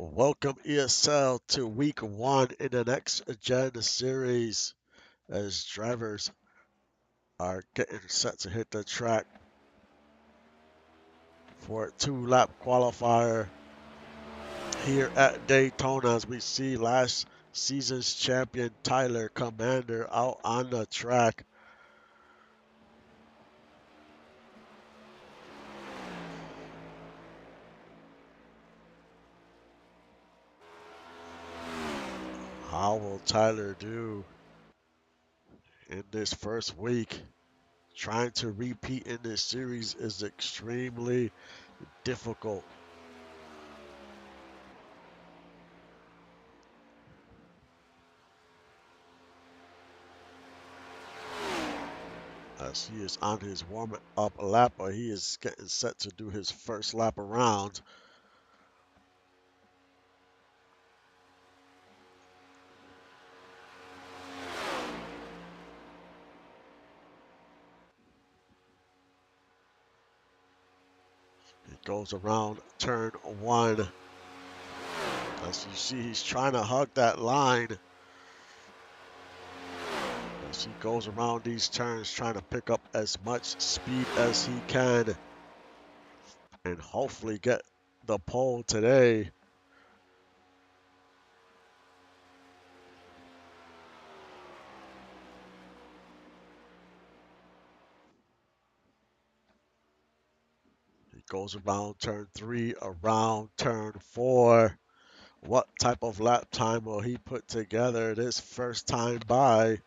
Welcome ESL to week one in the next gen series as drivers are getting set to hit the track for a two-lap qualifier here at Daytona as we see last season's champion Tyler Commander out on the track. How will Tyler do in this first week? Trying to repeat in this series is extremely difficult. As he is on his warm-up lap, or he is getting set to do his first lap around. He goes around turn one. As you see, he's trying to hug that line. As he goes around these turns, trying to pick up as much speed as he can and hopefully get the pole today. He goes around turn three, around turn four. What type of lap time will he put together this first time by?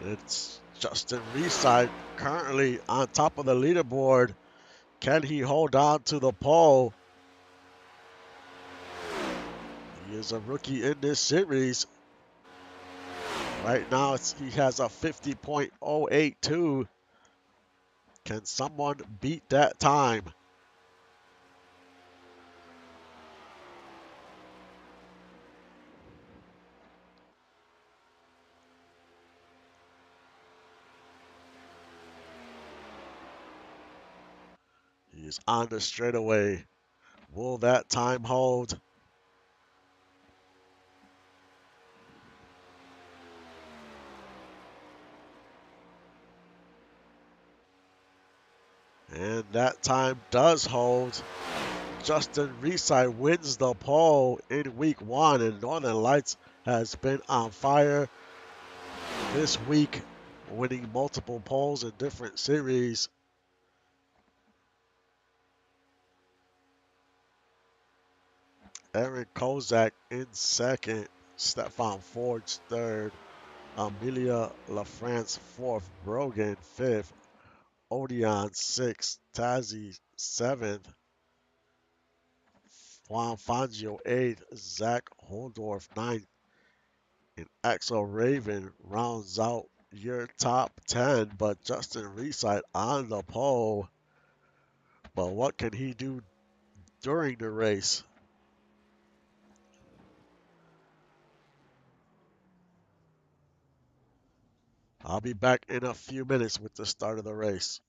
And it's Justin Reeside currently on top of the leaderboard. Can he hold on to the pole? He is a rookie in this series. Right now, he has a 50.082. Can someone beat that time? He is on the straightaway. Will that time hold? And that time does hold. Justin Reeside wins the pole in week one, and Northern Lights has been on fire this week, winning multiple poles in different series. Aaron Kozak in second, Stefan Forge third, Amelia LaFrance fourth, Brogan fifth, Odeon sixth, Tazi seventh, Juan Fangio eighth, Zach Holdorf ninth, and Axel Raven rounds out your top 10, but Justin Reeside on the pole. But what can he do during the race? I'll be back in a few minutes with the start of the race.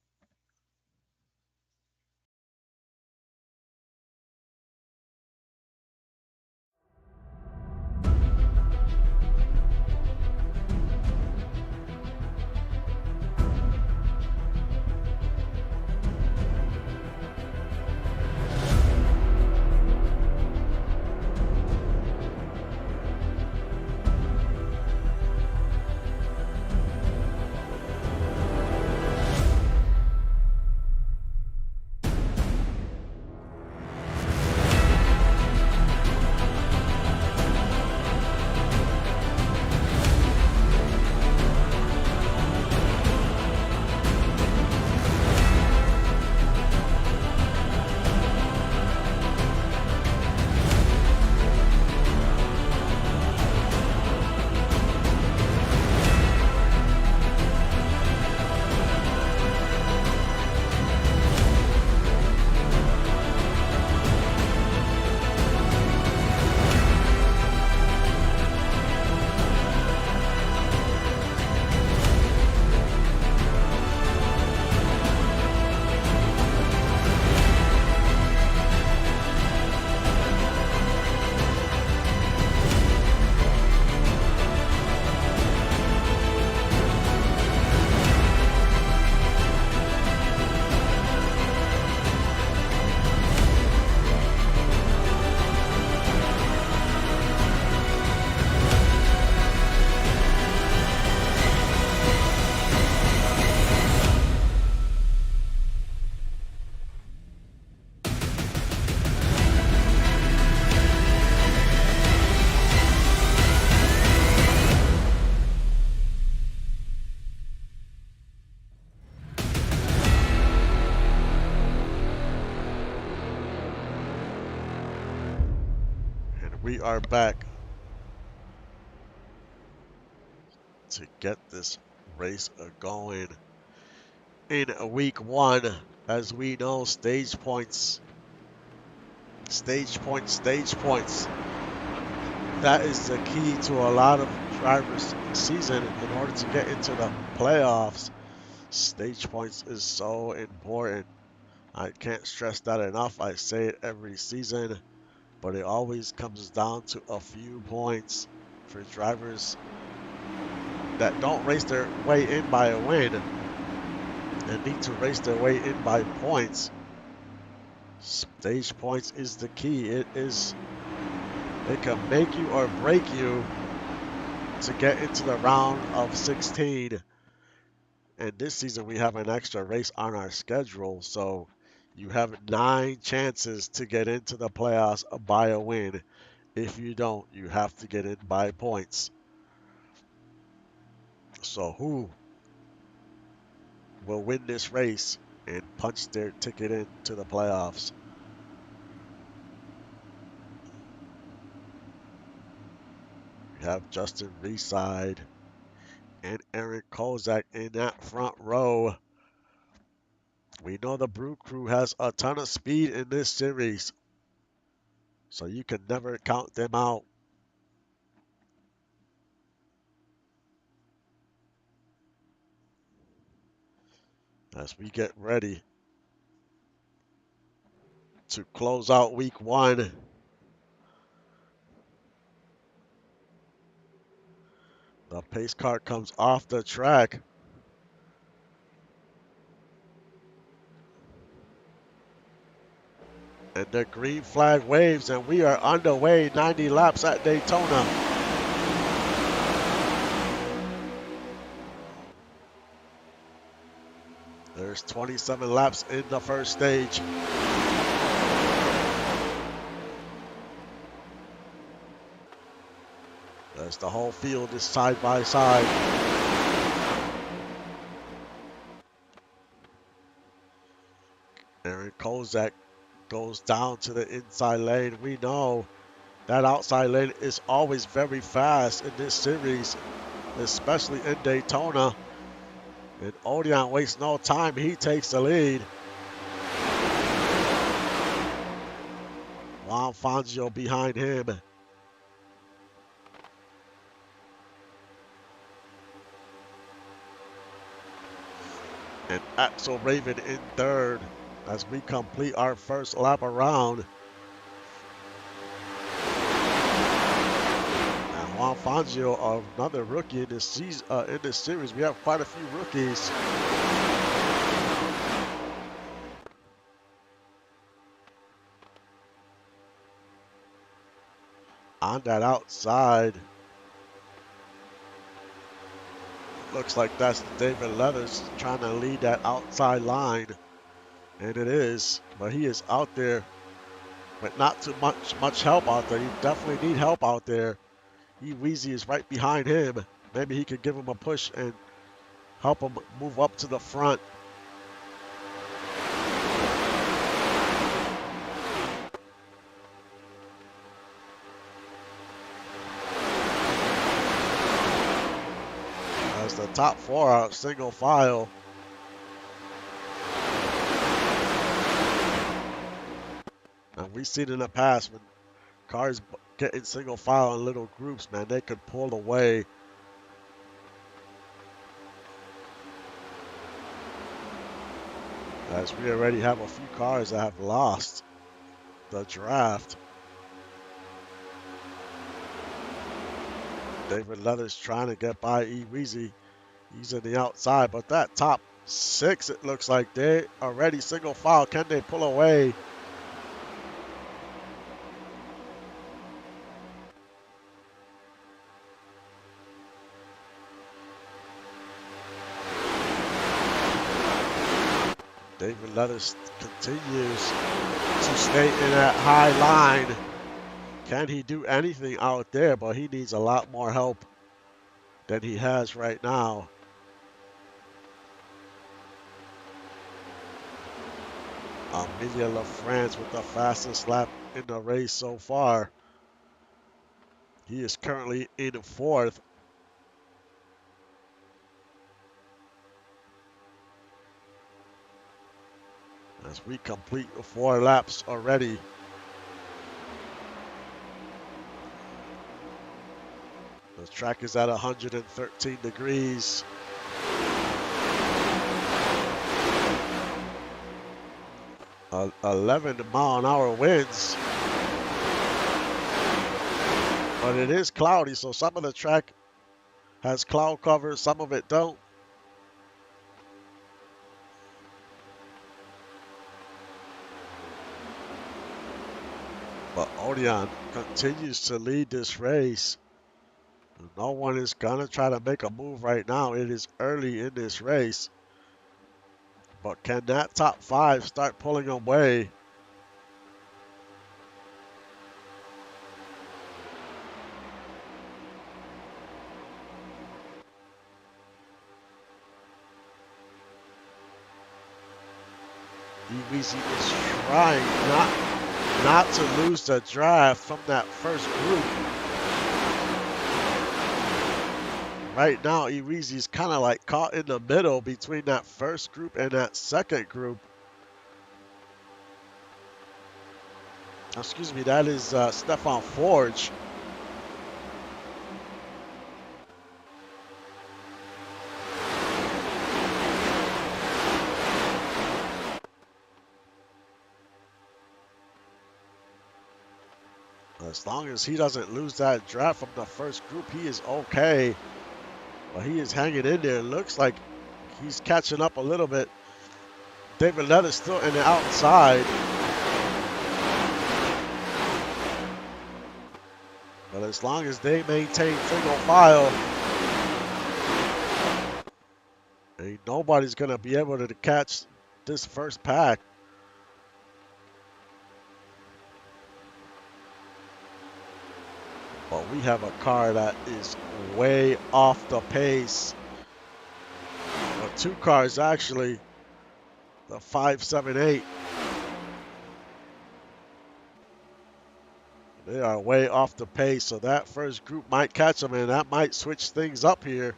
We are back to get this race going in week one. As we know, stage points, stage points, stage points. That is the key to a lot of drivers' season in order to get into the playoffs. Stage points is so important. I can't stress that enough. I say it every season, but it always comes down to a few points for drivers that don't race their way in by a win and need to race their way in by points. Stage points is the key. It can make you or break you to get into the round of 16. And this season we have an extra race on our schedule, so you have 9 chances to get into the playoffs by a win. If you don't, you have to get in by points. So who will win this race and punch their ticket into the playoffs? We have Justin Reeside and Aaron Kozak in that front row. We know the Brew Crew has a ton of speed in this series, so you can never count them out. As we get ready to close out week one, the pace car comes off the track. And the green flag waves, and we are underway 90 laps at Daytona. There's 27 laps in the first stage. As the whole field is side by side. Aaron Kozak goes down to the inside lane. We know that outside lane is always very fast in this series, especially in Daytona. And Odeon wastes no time. He takes the lead. Juan Fangio behind him. And Axel Raven in third as we complete our first lap around. And Juan Fangio, another rookie in this season, in this series. We have quite a few rookies. On that outside, looks like that's David Leathers trying to lead that outside line. And it is, but he is out there, but not too much help out there. You definitely need help out there. Weezy is right behind him. Maybe he could give him a push and help him move up to the front. As the top four are single file. And we've seen in the past when cars get in single file in little groups, man, they could pull away. As we already have a few cars that have lost the draft. David Leathers trying to get by Weezy. He's in the outside, but that top six, it looks like they already single file. Can they pull away? David Leathers continues to stay in that high line. Can he do anything out there? But he needs a lot more help than he has right now. Amelia LaFrance with the fastest lap in the race so far. He is currently in fourth. As we complete 4 laps already. The track is at 113 degrees. Uh, 11-mile-an-hour winds. But it is cloudy, so some of the track has cloud cover, some of it don't. But Odion continues to lead this race. No one is going to try to make a move right now. It is early in this race. But can that top 5 start pulling away? EVZ is trying not to lose the draft from that first group. Right now, EVZ is kind of like caught in the middle between that first group and that second group. Excuse me, that is Stefan Forge. As long as he doesn't lose that draft from the first group, he is okay. But he is hanging in there. Looks like he's catching up a little bit. David Lett is still in the outside. But as long as they maintain single file, ain't nobody's going to be able to catch this first pack. But we have a car that is way off the pace. Well, 2 cars actually. The 578. They are way off the pace, so that first group might catch them, and that might switch things up here.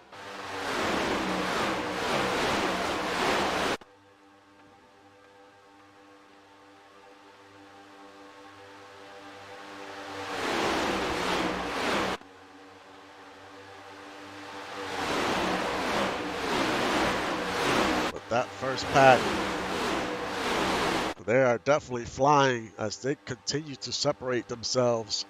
But that first pack, they are definitely flying as they continue to separate themselves.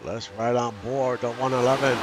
Let's ride on board the 111.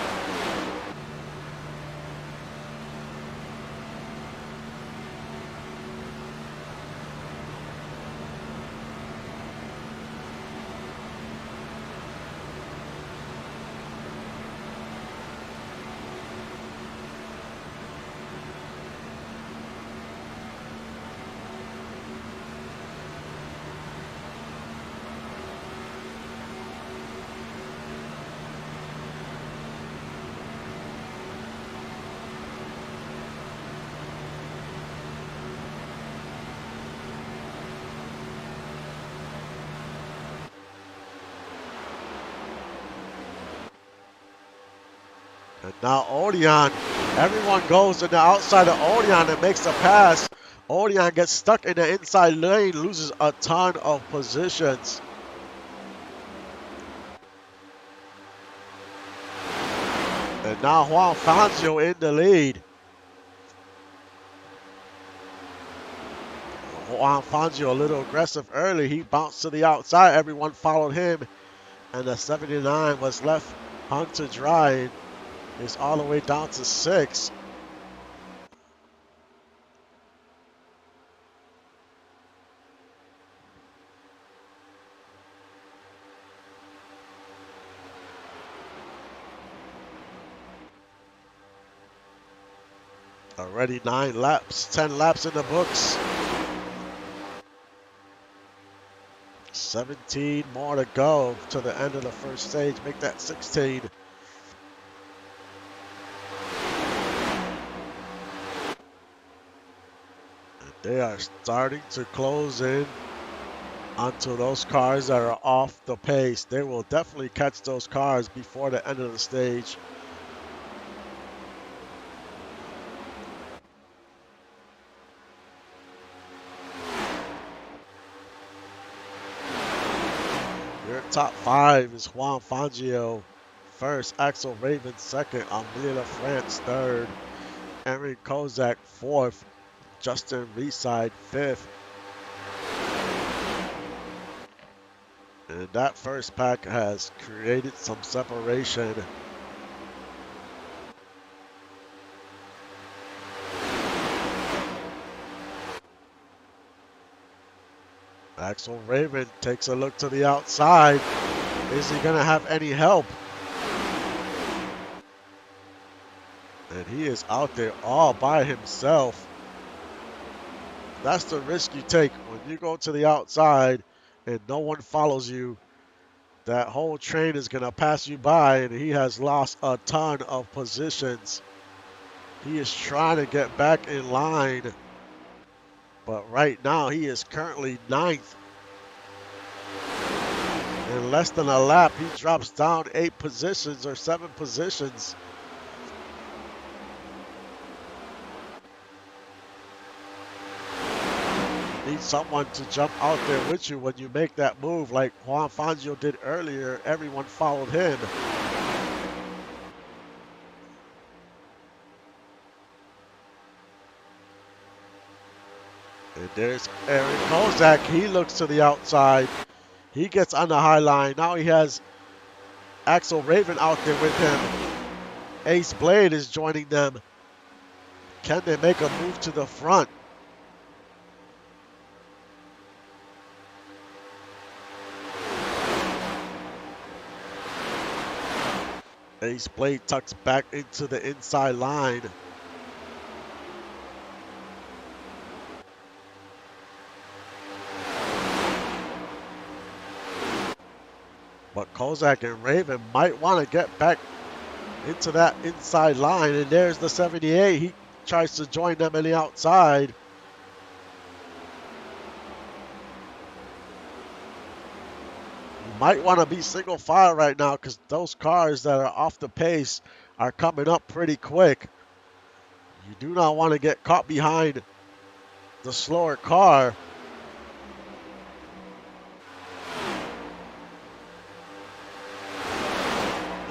And now Odion, everyone goes to the outside of Odion and makes the pass. Odion gets stuck in the inside lane, loses a ton of positions. And now Juan Fangio in the lead. Juan Fangio a little aggressive early. He bounced to the outside. Everyone followed him. And the 79 was left hung to dry. It's all the way down to 6. Already 9 laps, 10 laps in the books. 17 more to go to the end of the first stage. Make that 16. And they are starting to close in onto those cars that are off the pace. They will definitely catch those cars before the end of the stage. Your top 5 is Juan Fangio first, Axel Raven second, Amelia France third, Aaron Kozak fourth, Justin Reeside fifth. And that first pack has created some separation. Axel Raven takes a look to the outside. Is he going to have any help? And he is out there all by himself. That's the risk you take when you go to the outside and no one follows you. That whole train is going to pass you by, and he has lost a ton of positions. He is trying to get back in line, but right now he is currently 9th. In less than a lap, he drops down 8 positions or 7 positions. You need someone to jump out there with you when you make that move like Juan Fangio did earlier. Everyone followed him. And there's Aaron Kozak. He looks to the outside. He gets on the high line. Now he has Axel Raven out there with him. Ace Blade is joining them. Can they make a move to the front? Ace Blade tucks back into the inside line. But Kozak and Raven might want to get back into that inside line. And there's the 78. He tries to join them on the outside. You might want to be single file right now because those cars that are off the pace are coming up pretty quick. You do not want to get caught behind the slower car.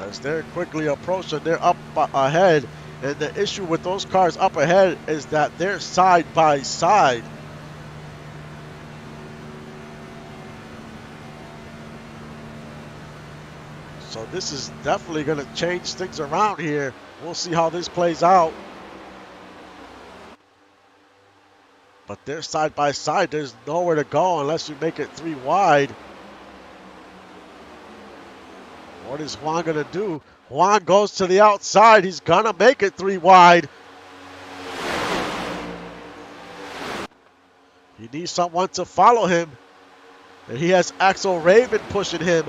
As they're quickly approaching, they're up ahead. And the issue with those cars up ahead is that they're side by side. So this is definitely going to change things around here. We'll see how this plays out. But they're side by side. There's nowhere to go unless you make it 3 wide. What is Juan going to do? Juan goes to the outside. He's going to make it 3 wide. He needs someone to follow him. And he has Axel Raven pushing him.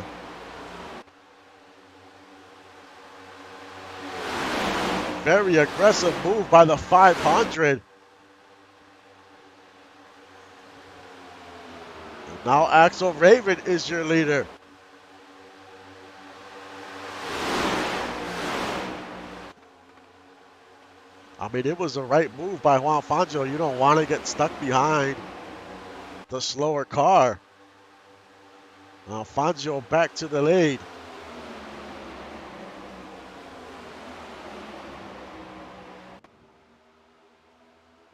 Very aggressive move by the 500. And now Axel Raven is your leader. I mean, it was the right move by Juan Fangio. You don't want to get stuck behind the slower car. Now Fangio back to the lead.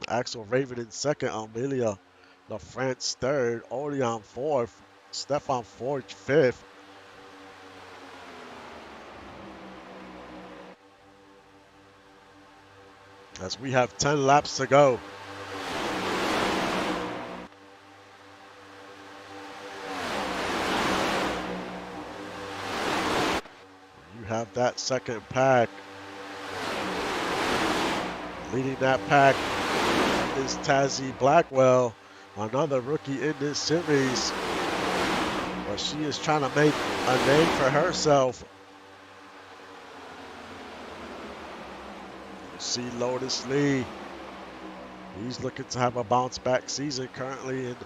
Axel Raven in second, Amelia LaFrance third, Orion fourth, Stefan Forge fifth. As we have 10 laps to go. You have that second pack. Leading that pack is Tazzy Blackwell, another rookie in this series. But she is trying to make a name for herself. You see Lotus Lee. He's looking to have a bounce back season, currently in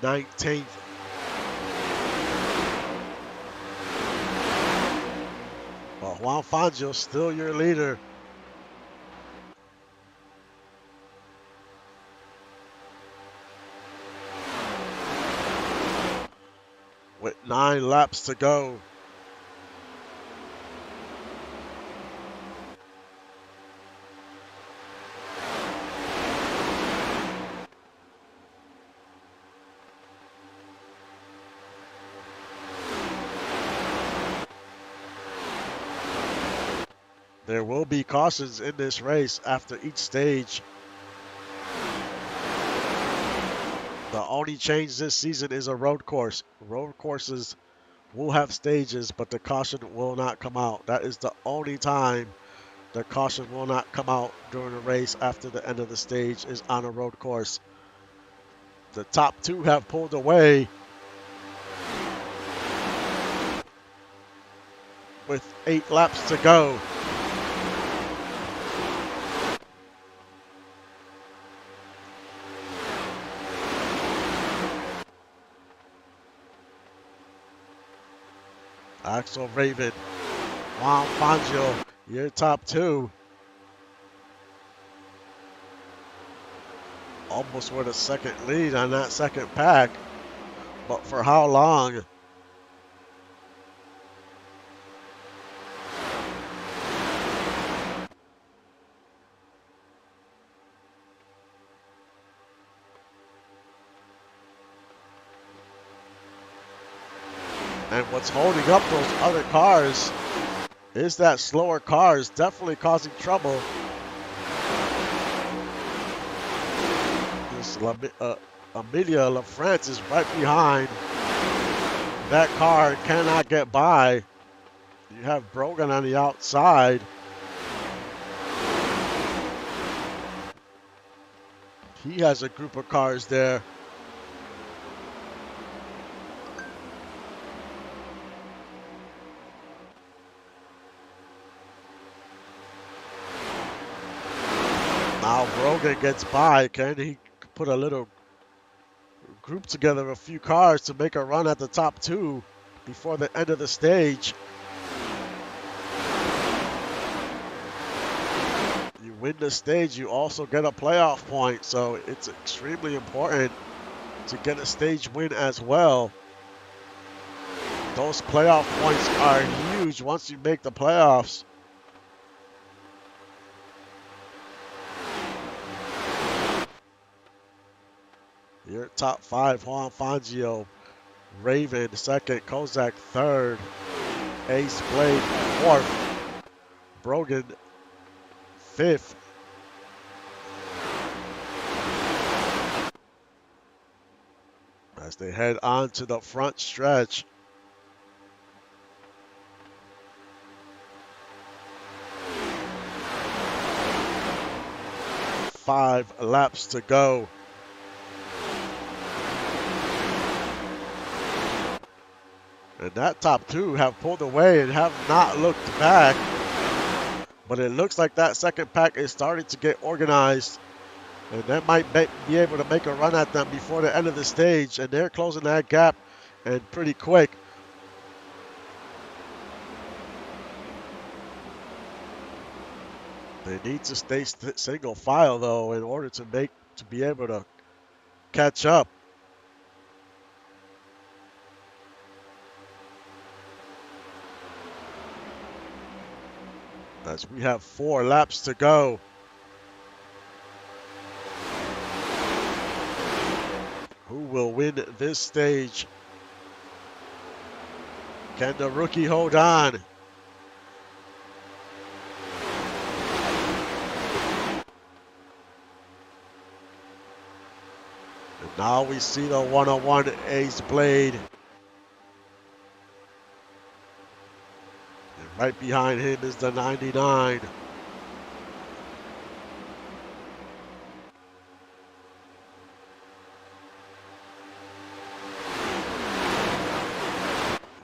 19th. But Juan Fangio still your leader. With 9 laps to go. There will be cautions in this race after each stage. The only change this season is a road course. Road courses will have stages, but the caution will not come out. That is the only time the caution will not come out during the race after the end of the stage is on a road course. The top 2 have pulled away with 8 laps to go. Axel Raven, Juan Fangio, your top 2. Almost with a second lead on that second pack, but for how long? And what's holding up those other cars is that slower cars definitely causing trouble. This Amelia LaFrance is right behind. That car cannot get by. You have Brogan on the outside. He has a group of cars there. Now Brogan gets by. Can he put a little group together, a few cars to make a run at the top 2 before the end of the stage? You win the stage, you also get a playoff point, so it's extremely important to get a stage win as well. Those playoff points are huge once you make the playoffs. Your top 5, Juan Fangio, Raven second, Kozak third, Ace Blade fourth, Brogan fifth. As they head on to the front stretch. Five laps to go. And that top 2 have pulled away and have not looked back. But it looks like that second pack is starting to get organized. And they might be able to make a run at them before the end of the stage. And they're closing that gap and pretty quick. They need to stay single file though in order to be able to catch up. As we have 4 laps to go. Who will win this stage? Can the rookie hold on? And now we see the 101 Ace Blade. And right behind him is the 99.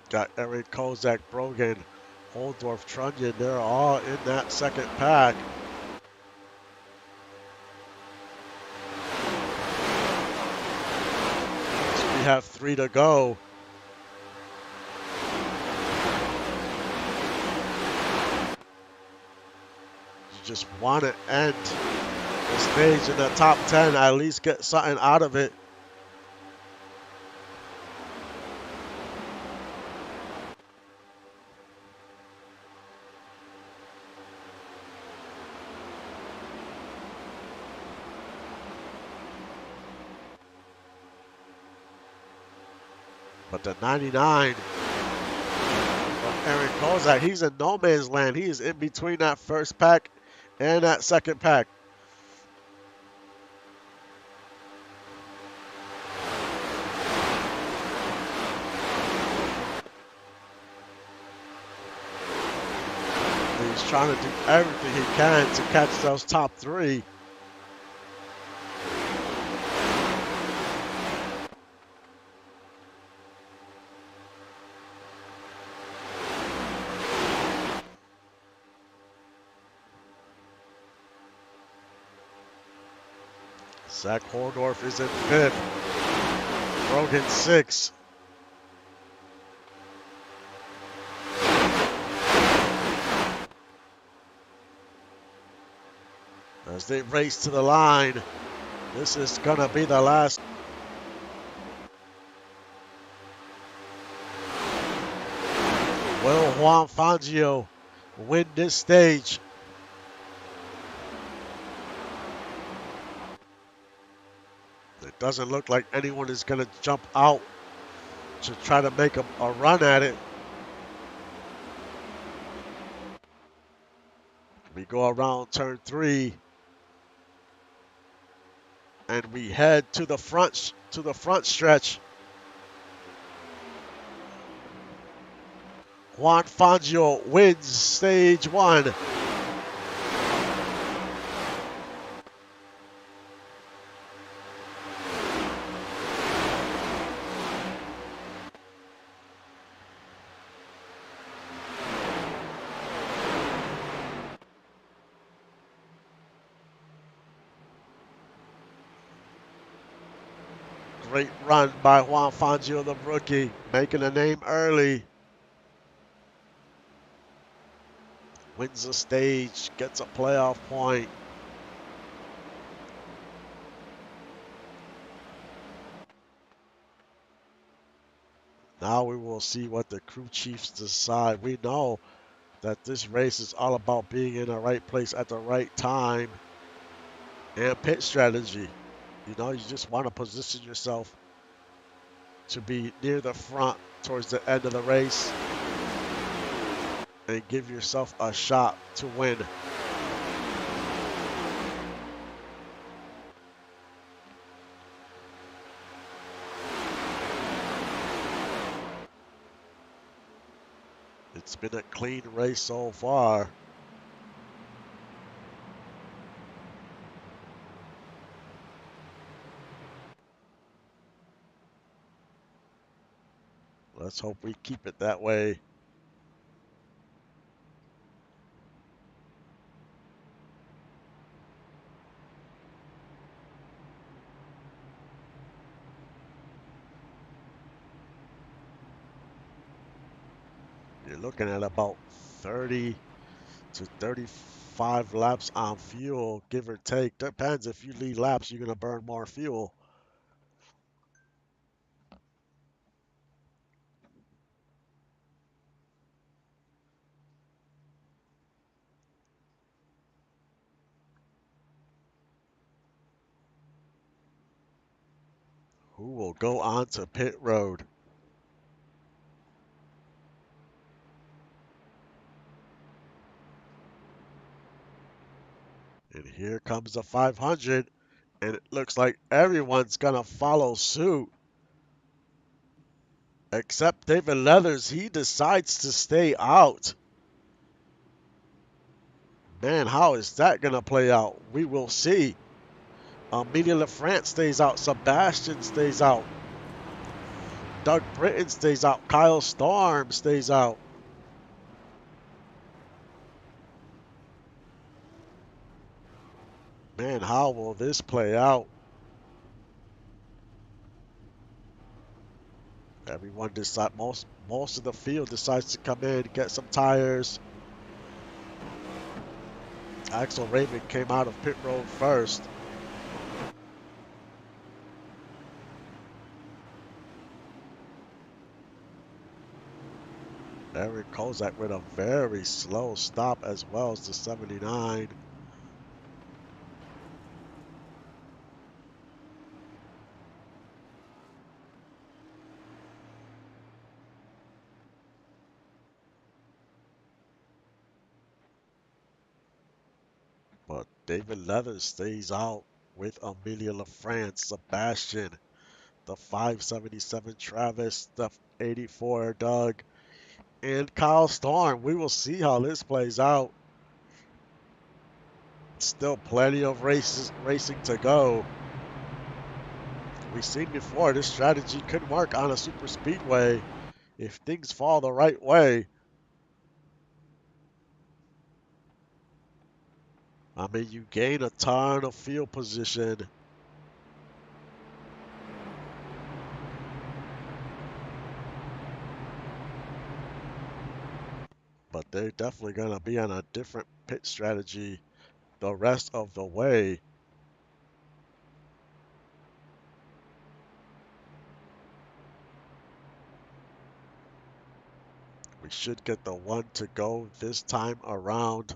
Got Eric Kozak, Brogan, Holdorf, Trunnion. They're all in that second pack. So we have 3 to go. You just want to end the stage in the top 10, at least get something out of it. But the 99 from Aaron Kozak, he's in no man's land. He is in between that first pack and that second pack. He's trying to do everything he can to catch those top 3. Zach Holdorf is in 5th. Brogan 6th. As they race to the line, this is going to be the last. Will Juan Fangio win this stage? It doesn't look like anyone is going to jump out to try to make a run at it. We go around turn 3. And we head to the front stretch. Juan Fangio wins stage 1. Great run by Juan Fangio, the rookie, making a name early. Wins the stage, gets a playoff point. Now we will see what the crew chiefs decide. We know that this race is all about being in the right place at the right time and pit strategy. You know, you just want to position yourself to be near the front towards the end of the race and give yourself a shot to win. It's been a clean race so far. Let's hope we keep it that way. You're looking at about 30 to 35 laps on fuel, give or take. Depends. If you lead laps, you're going to burn more fuel. Who will go on to pit road? And here comes the 500, and it looks like everyone's going to follow suit. Except David Leathers, he decides to stay out. Man, how is that going to play out? We will see. Amelia LaFrance stays out. Sebastian stays out. Doug Britton stays out. Kyle Storm stays out. Man, how will this play out? Everyone decide most of the field decides to come in, get some tires. Axel Raven came out of pit road first. Eric Kozak with a very slow stop as well as the 79. But David Leathers stays out with Amelia LaFrance, Sebastian, the 577 Travis, the 84 Doug, and Kyle Storm. We will see how this plays out. Still plenty of racing to go. We've seen before this strategy could work on a super speedway if things fall the right way. I mean, you gain a ton of field position. But they're definitely going to be on a different pit strategy the rest of the way. We should get the one to go this time around.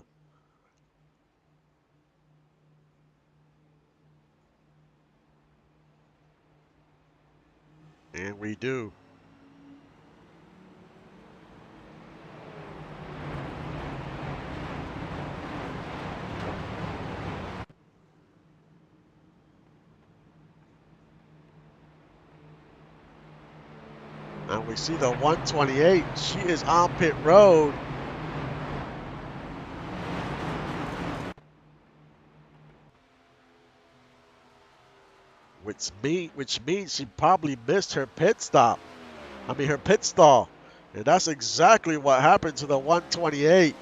And we do. And we see the 128. She is on pit road. Which means she probably missed her pit stop. I mean, her pit stall. And that's exactly what happened to the 128.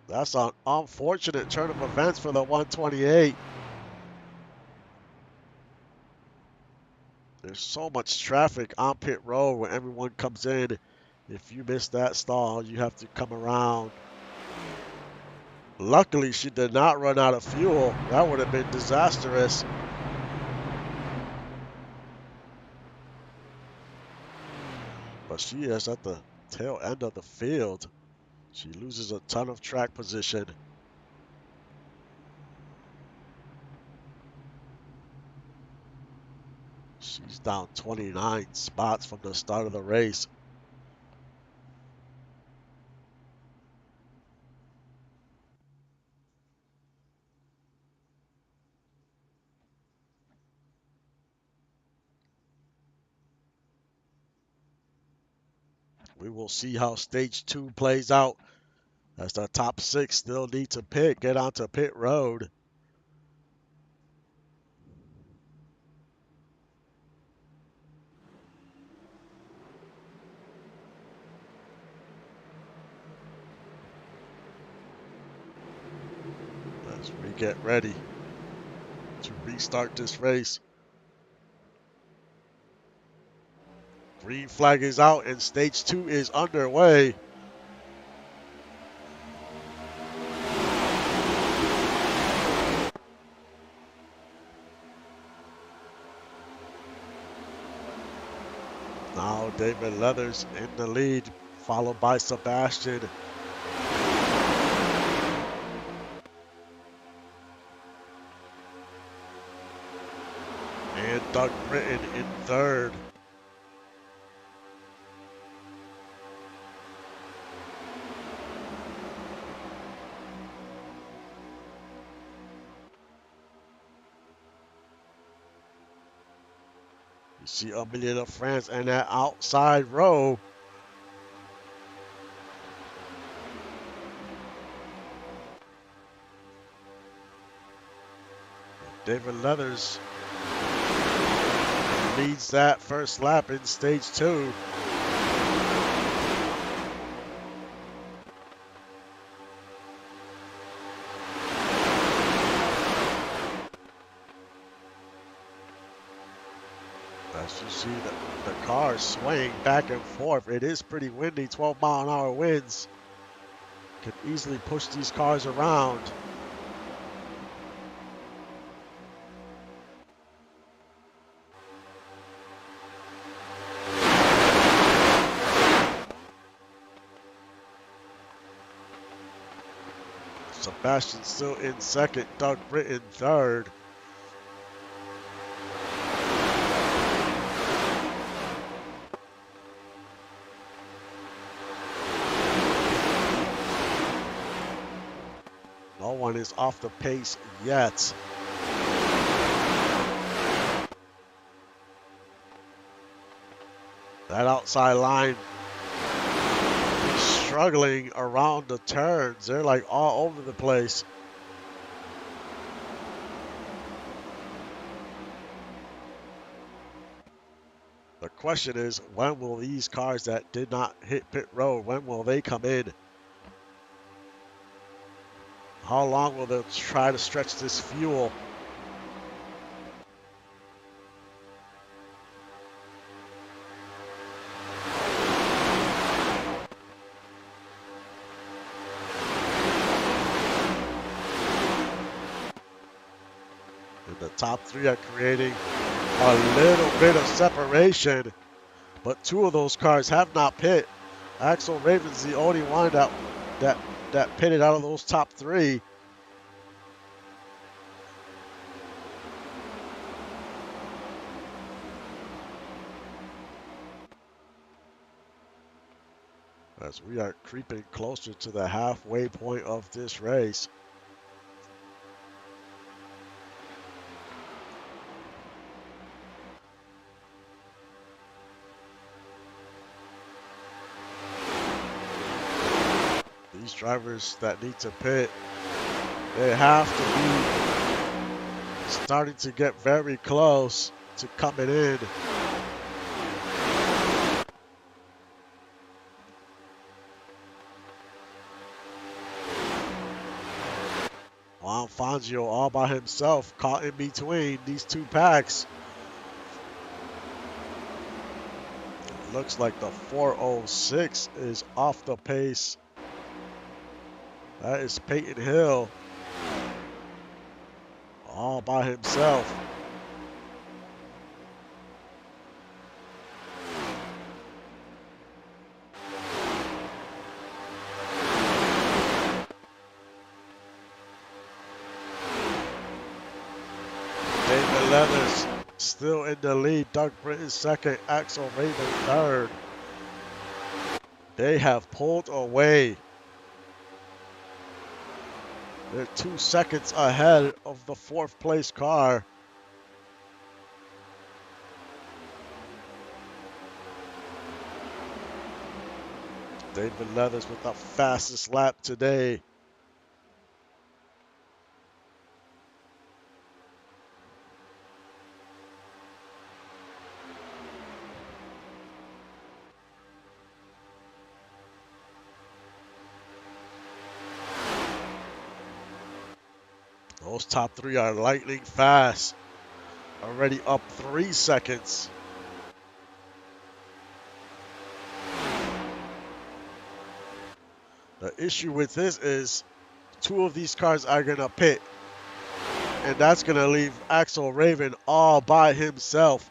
That's an unfortunate turn of events for the 128. There's so much traffic on pit road when everyone comes in. If you miss that stall, you have to come around. Luckily, she did not run out of fuel. That would have been disastrous. But she is at the tail end of the field. She loses a ton of track position. She's down 29 spots from the start of the race. We will see how stage 2 plays out as the top 6 still need to get onto pit road. As we get ready to restart this race. Green flag is out and stage 2 is underway. Now David Leathers in the lead, followed by Sebastian. And Doug Britton in third. You see Amelia LaFrance and that outside row. David Leathers leads that first lap in stage 2. As you see the cars swaying back and forth, it is pretty windy. 12-mile-an-hour winds can easily push these cars around. Sebastian still in second, Doug Britton third. No one is off the pace yet. That outside line is struggling around the turns. They're like all over the place. The question is, when will these cars that did not hit pit road, when will they come in? How long will they try to stretch this fuel? And the top 3 are creating a little bit of separation, but 2 of those cars have not pit. Axel Raven's the only one that pitted out of those top 3. As we are creeping closer to the halfway point of this race. These drivers that need to pit, they have to be starting to get very close to coming in. Juan Fangio all by himself, caught in between these 2 packs. Looks like the 406 is off the pace. That is Peyton Hill all by himself. David Leathers still in the lead. Doug Britton second. Axel Raven third. They have pulled away. They're 2 seconds ahead of the 4th place car. David Leathers with the fastest lap today. Those top 3 are lightning fast. Already up 3 seconds. The issue with this is 2 of these cars are going to pit. And that's going to leave Axel Raven all by himself.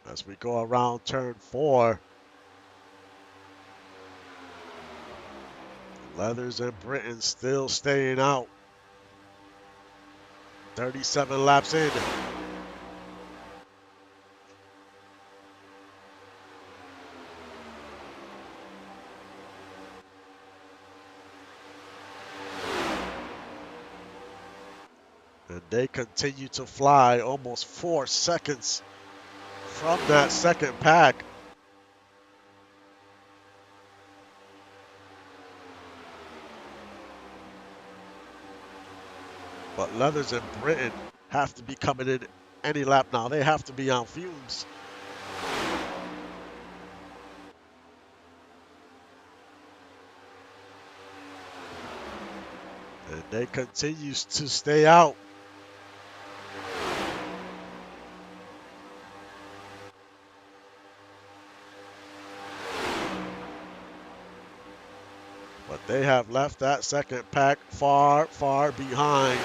As we go around turn 4. Leathers and Britton still staying out. 37 laps in. And they continue to fly, almost 4 seconds from that second pack. Leathers and Britton have to be coming in any lap now. They have to be on fumes. And they continue to stay out. But they have left that second pack far, far behind.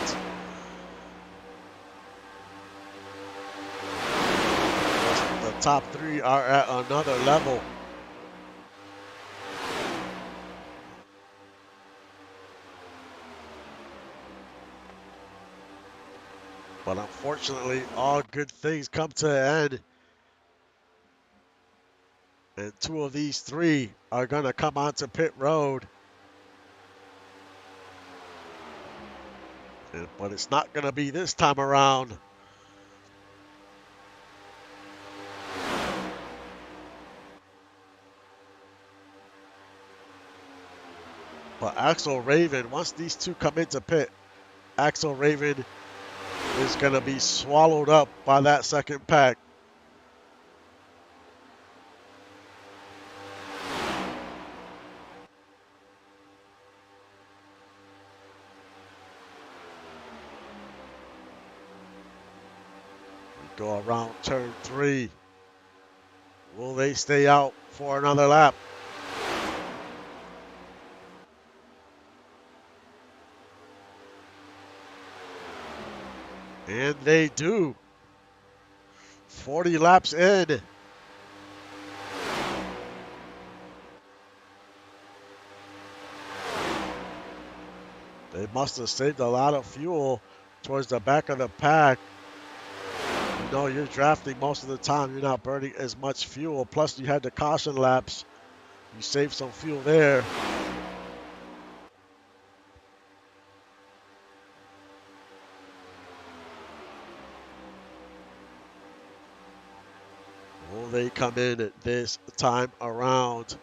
The top three are at another level. But unfortunately, all good things come to an end. And two of these three are going to come onto pit road. But it's not going to be this time around. But Axel Raven, once these two come into pit, Axel Raven is going to be swallowed up by that second pack. We go around turn 3. Will they stay out for another lap? And they do. 40 laps in. They must have saved a lot of fuel towards the back of the pack. You know, you're drafting most of the time. You're not burning as much fuel. Plus, you had the caution laps. You saved some fuel there. Will they come in this time around?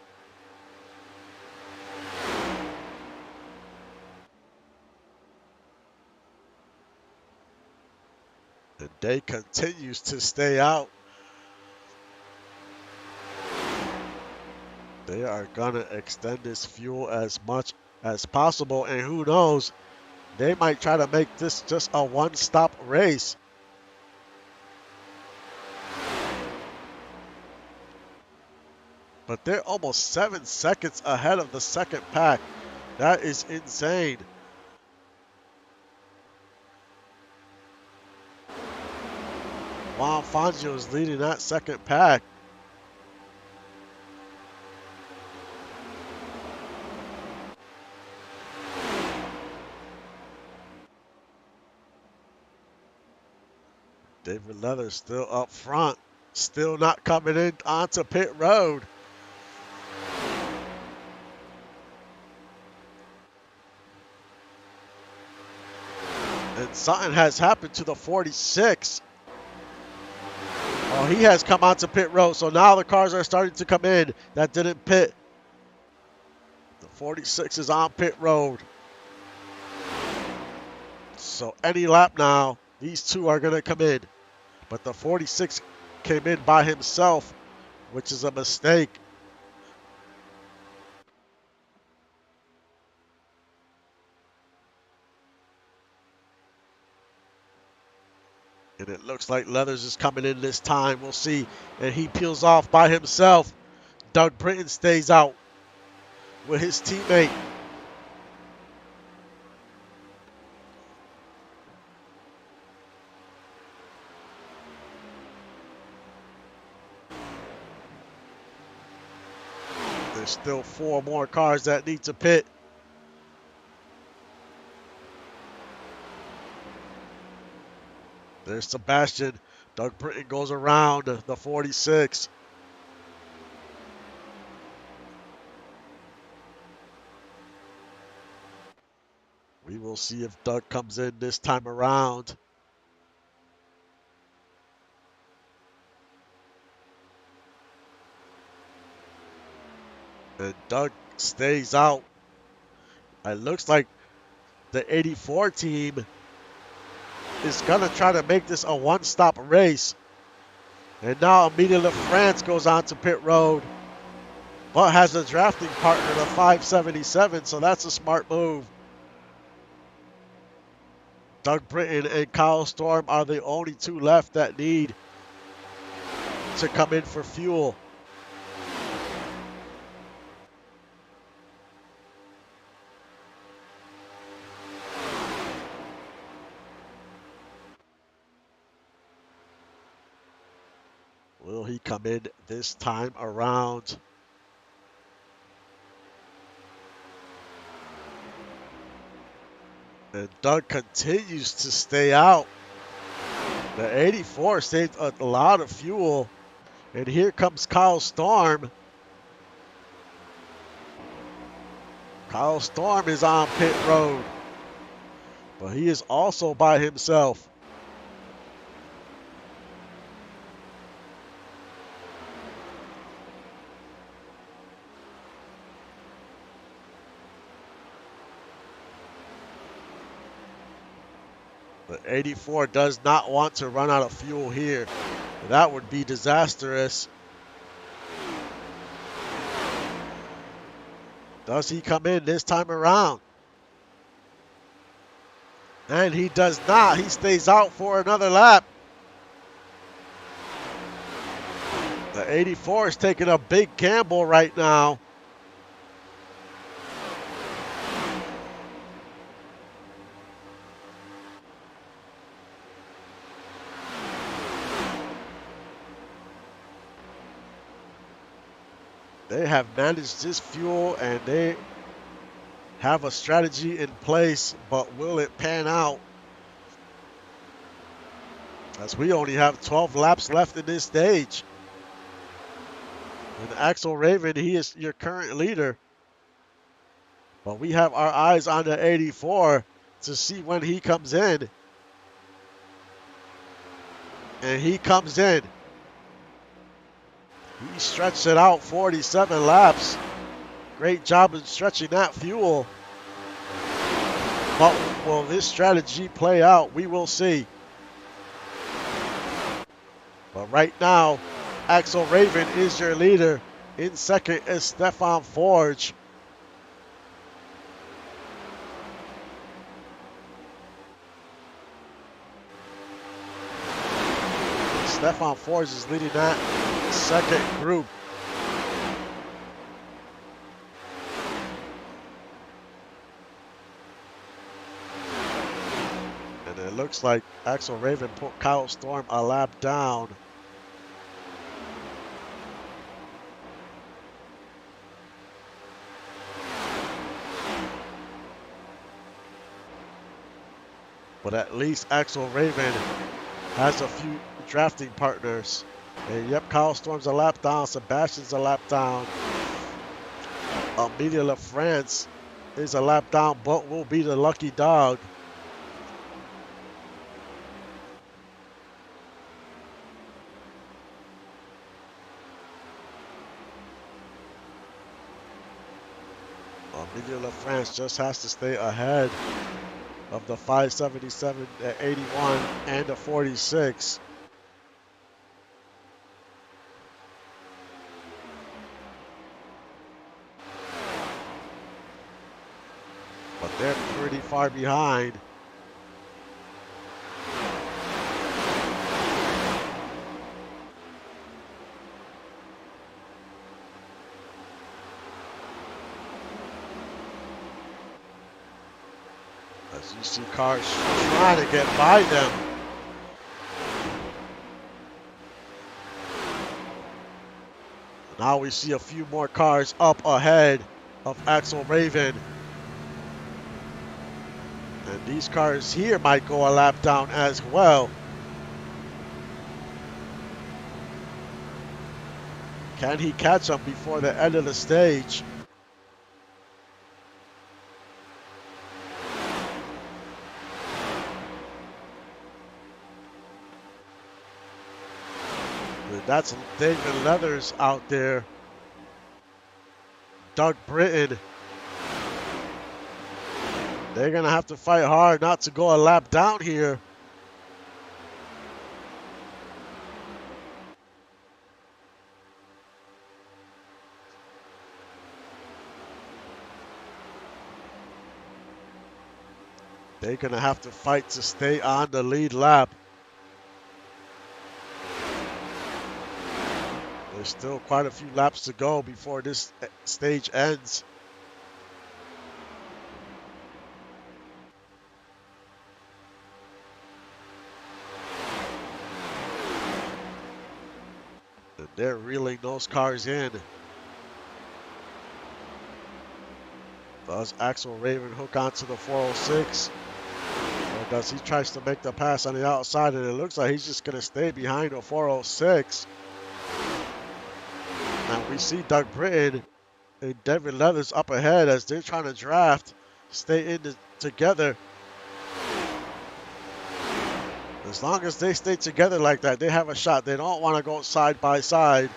And Day continues to stay out. They are going to extend this fuel as much as possible. And who knows, they might try to make this just a one-stop race. But they're almost 7 seconds ahead of the second pack. That is insane. Juan Fangio is leading that second pack. David Leather still up front. Still not coming in onto pit road. And something has happened to the 46. Oh, he has come onto pit road. So now the cars are starting to come in that didn't pit. The 46 is on pit road. So any lap now, these two are going to come in. But the 46 came in by himself, which is a mistake. And it looks like Leathers is coming in this time. We'll see. And he peels off by himself. Doug Britton stays out with his teammate. There's still 4 more cars that need to pit. There's Sebastian. Doug Britton goes around the 46. We will see if Doug comes in this time around. And Doug stays out. It looks like the 84 team is going to try to make this a one-stop race. And now Amelia LaFrance goes on to pit road, but has a drafting partner, the 577, so that's a smart move. Doug Britton and Kyle Storm are the only two left that need to come in for fuel. Will he come in this time around? And Doug continues to stay out. The 84 saved a lot of fuel. And here comes Kyle Storm. Kyle Storm is on pit road, but he is also by himself. The 84 does not want to run out of fuel here. That would be disastrous. Does he come in this time around? And he does not. He stays out for another lap. The 84 is taking a big gamble right now. They have managed this fuel and they have a strategy in place, but will it pan out? As we only have 12 laps left in this stage. And Axel Raven, he is your current leader. But we have our eyes on the 84 to see when he comes in. And he comes in. He stretched it out 47 laps. Great job in stretching that fuel. But will this strategy play out? We will see. But right now, Axel Raven is your leader. In second is Stefan Forge. Stefan Forge is leading that second group. And it looks like Axel Raven put Kyle Storm a lap down. But at least Axel Raven has a few drafting partners. And yep, Kyle Storm's a lap down. Sebastian's a lap down. Amelia LaFrance is a lap down, but will be the lucky dog. Amelia LaFrance just has to stay ahead of the 577, the 81, and the 46. But they're pretty far behind. As you see cars trying to get by them. Now we see a few more cars up ahead of Axel Raven. And these cars here might go a lap down as well. Can he catch them before the end of the stage? And that's David Leathers out there. Doug Britton. They're going to have to fight hard not to go a lap down here. They're going to have to fight to stay on the lead lap. There's still quite a few laps to go before this stage ends. And they're reeling those cars in. Does Axel Raven hook onto the 406? Or does he tries to make the pass on the outside? And it looks like he's just going to stay behind the 406. Now we see Doug Britton and Devin Leathers up ahead as they're trying to draft, stay in together. As long as they stay together like that, they have a shot. They don't want to go side by side.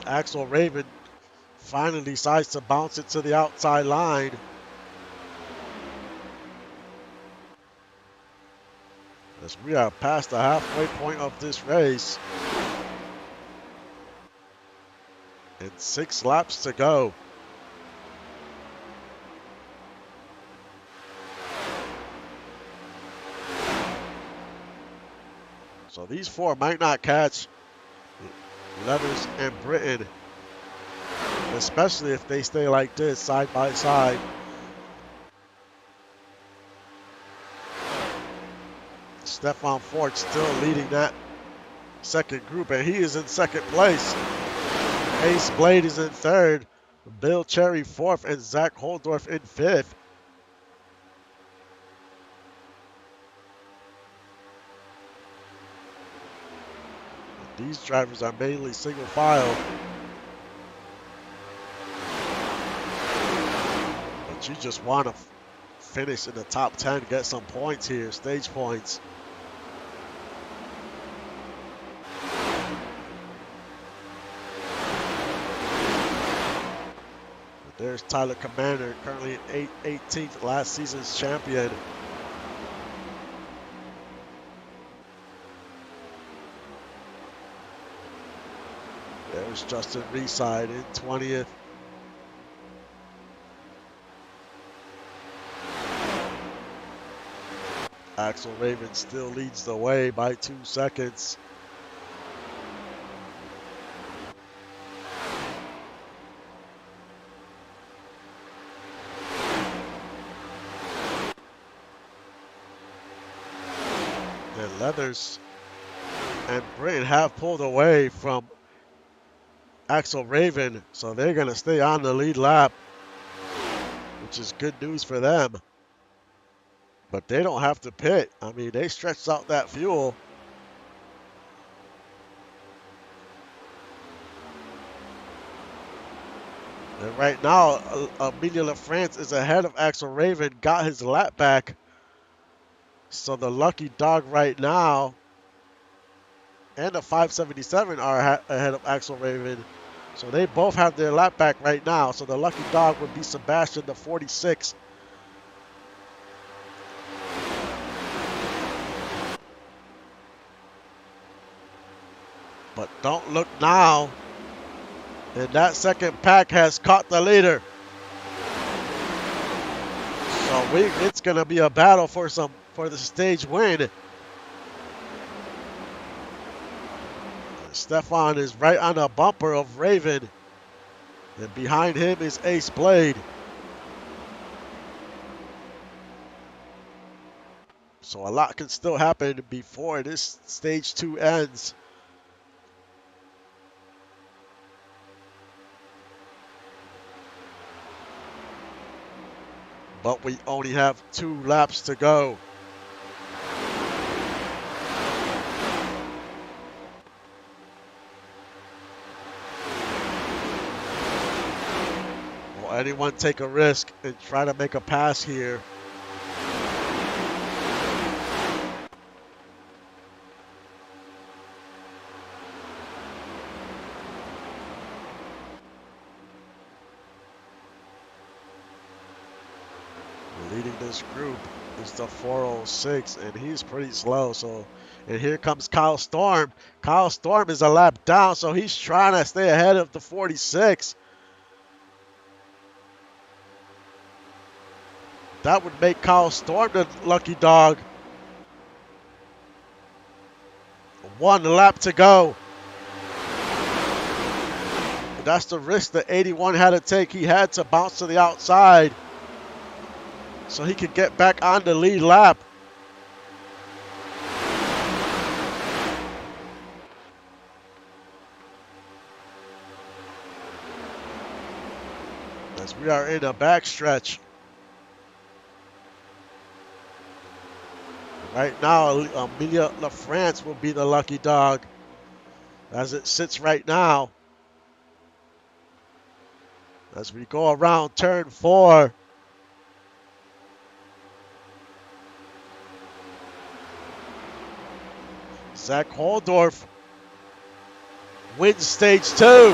Axel Raven finally decides to bounce it to the outside line. As we are past the halfway point of this race. And 6 laps to go. So these 4 might not catch Leathers and Britton, especially if they stay like this side by side. Stefan Ford still leading that second group, and he is in second place. Ace Blade is in third, Bill Cherry fourth, and Zach Holdorf in fifth. These drivers are mainly single file. But you just want to finish in the top 10, get some points here, stage points. There's Tyler Commander, currently in 18th, last season's champion. There's Justin Reeside in 20th. Axel Raven still leads the way by 2 seconds. And Leathers and Britton have pulled away from Axel Raven, so they're going to stay on the lead lap, which is good news for them. But they don't have to pit. I mean, they stretched out that fuel. And right now, Emilio LaFrance is ahead of Axel Raven, got his lap back. So the lucky dog right now and the 577 are ahead of Axel Raven. So they both have their lap back right now. So the lucky dog would be Sebastian, the 46. But don't look now. And that second pack has caught the leader. So it's going to be a battle for the stage win. Stefan is right on the bumper of Raven. And behind him is Ace Blade. So a lot can still happen before this stage 2 ends. But we only have 2 laps to go. Will anyone take a risk and try to make a pass here? Leading this group is the 406, and he's pretty slow. So, and here comes Kyle Storm. Kyle Storm is a lap down, so he's trying to stay ahead of the 46. That would make Kyle Storm the lucky dog. 1 lap to go. That's the risk that 81 had to take. He had to bounce to the outside so he could get back on the lead lap. As we are in a backstretch. Right now, Amelia LaFrance will be the lucky dog as it sits right now. As we go around turn 4. Zach Holdorf wins stage 2.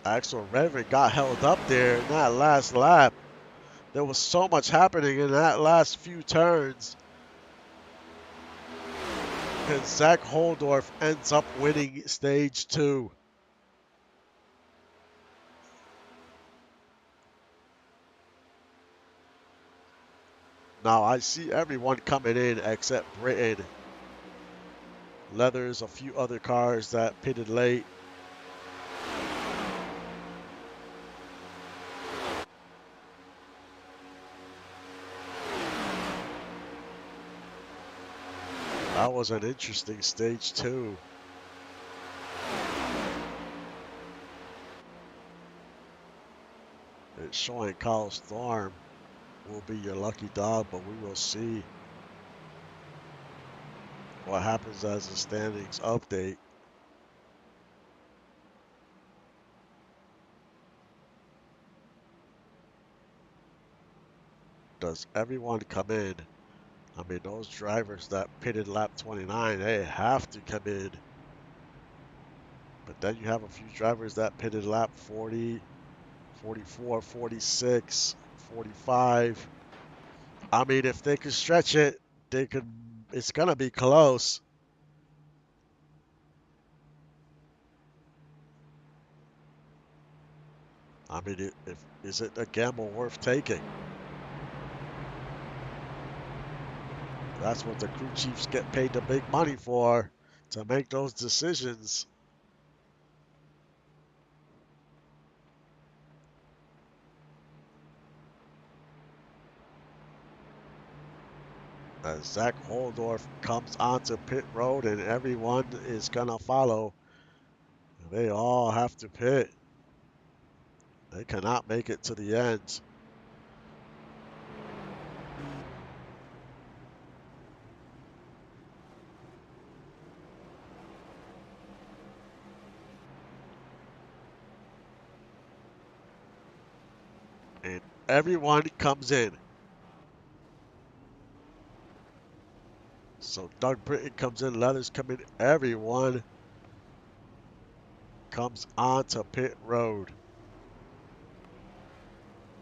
Axel Revan got held up there in that last lap. There was so much happening in that last few turns. And Zach Holdorf ends up winning stage 2. Now I see everyone coming in except Britain. Leathers, a few other cars that pitted late. That was an interesting stage 2. It's showing Kyle Storm will be your lucky dog, but we will see what happens as the standings update. Does everyone come in? I mean, those drivers that pitted lap 29, they have to come in. But then you have a few drivers that pitted lap 40, 44, 46, 45. I mean, if they could stretch it, they could. It's gonna be close. I mean, is it a gamble worth taking? That's what the crew chiefs get paid the big money for, to make those decisions. As Zach Holdorf comes onto pit road and everyone is gonna follow, they all have to pit. They cannot make it to the end. And everyone comes in. So Doug Britton comes in, Leathers come in, everyone comes onto pit road.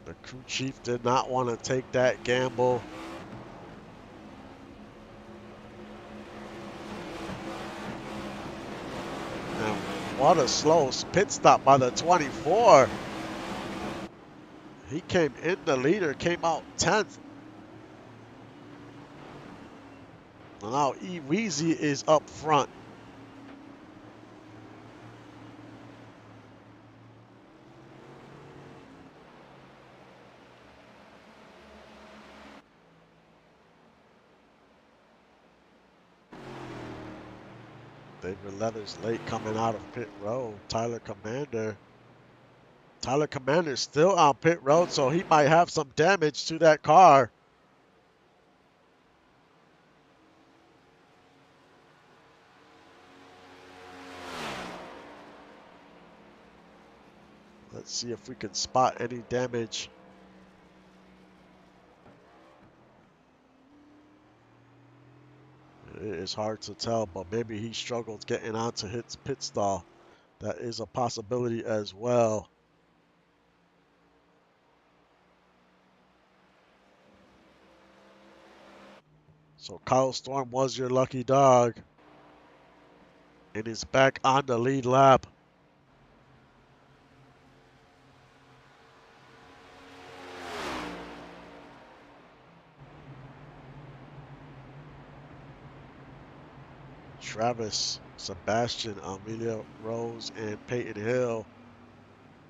The crew chief did not want to take that gamble. And what a slow pit stop by the 24. He came in the leader, came out 10th. And now E. Weezy is up front. David Leathers late coming out of pit road. Tyler Commander's still on pit road, so he might have some damage to that car. Let's see if we can spot any damage. it is hard to tell, but maybe he struggled getting onto his pit stall. That is a possibility as well. So Kyle Storm was your lucky dog and is back on the lead lap. Travis, Sebastian, Amelia Rose, and Peyton Hill,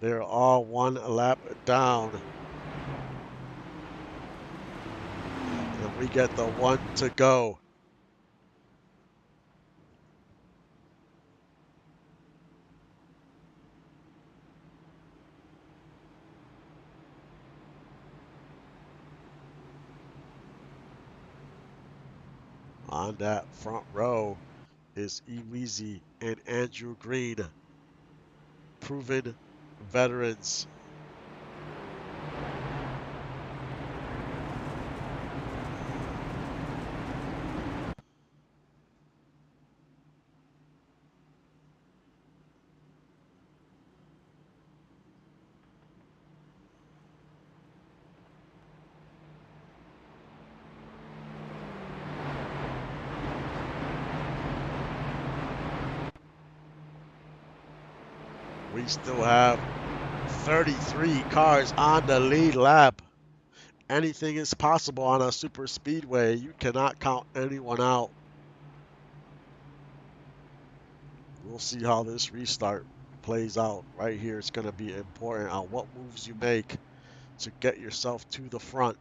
they're all one lap down. And we get the one to go. On that front row is Eweezy and Andrew Green, proven veterans. We still have 33 cars on the lead lap. Anything is possible on a super speedway. You cannot count anyone out. We'll see how this restart plays out. Right here, it's going to be important on what moves you make to get yourself to the front.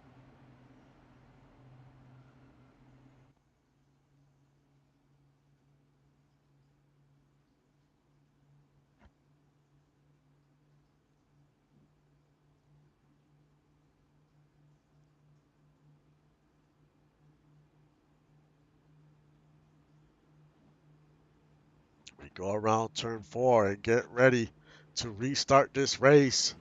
We go around turn 4 and get ready to restart this race.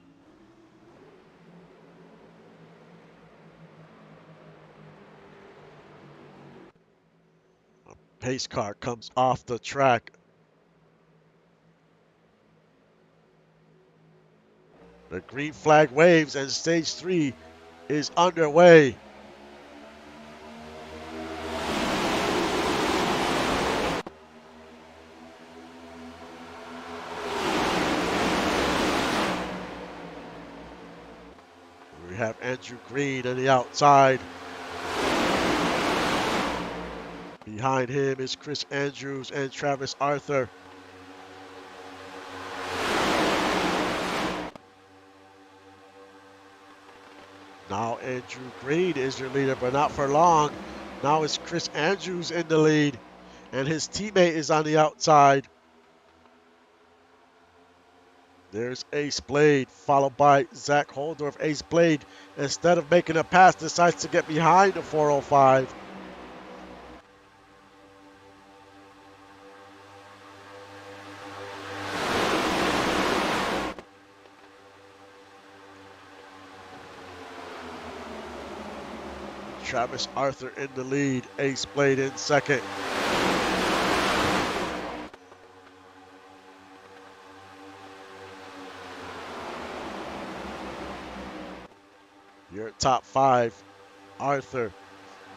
A pace car comes off the track. The green flag waves and stage 3 is underway. We have Andrew Green on the outside. Behind him is Chris Andrews and Travis Arthur. Now Andrew Green is your leader, but not for long. Now it's Chris Andrews in the lead, and his teammate is on the outside. There's Ace Blade, followed by Zach Holdorf. Ace Blade, instead of making a pass, decides to get behind the 405. Travis Arthur in the lead, Ace Blade in second. Your top 5, Arthur,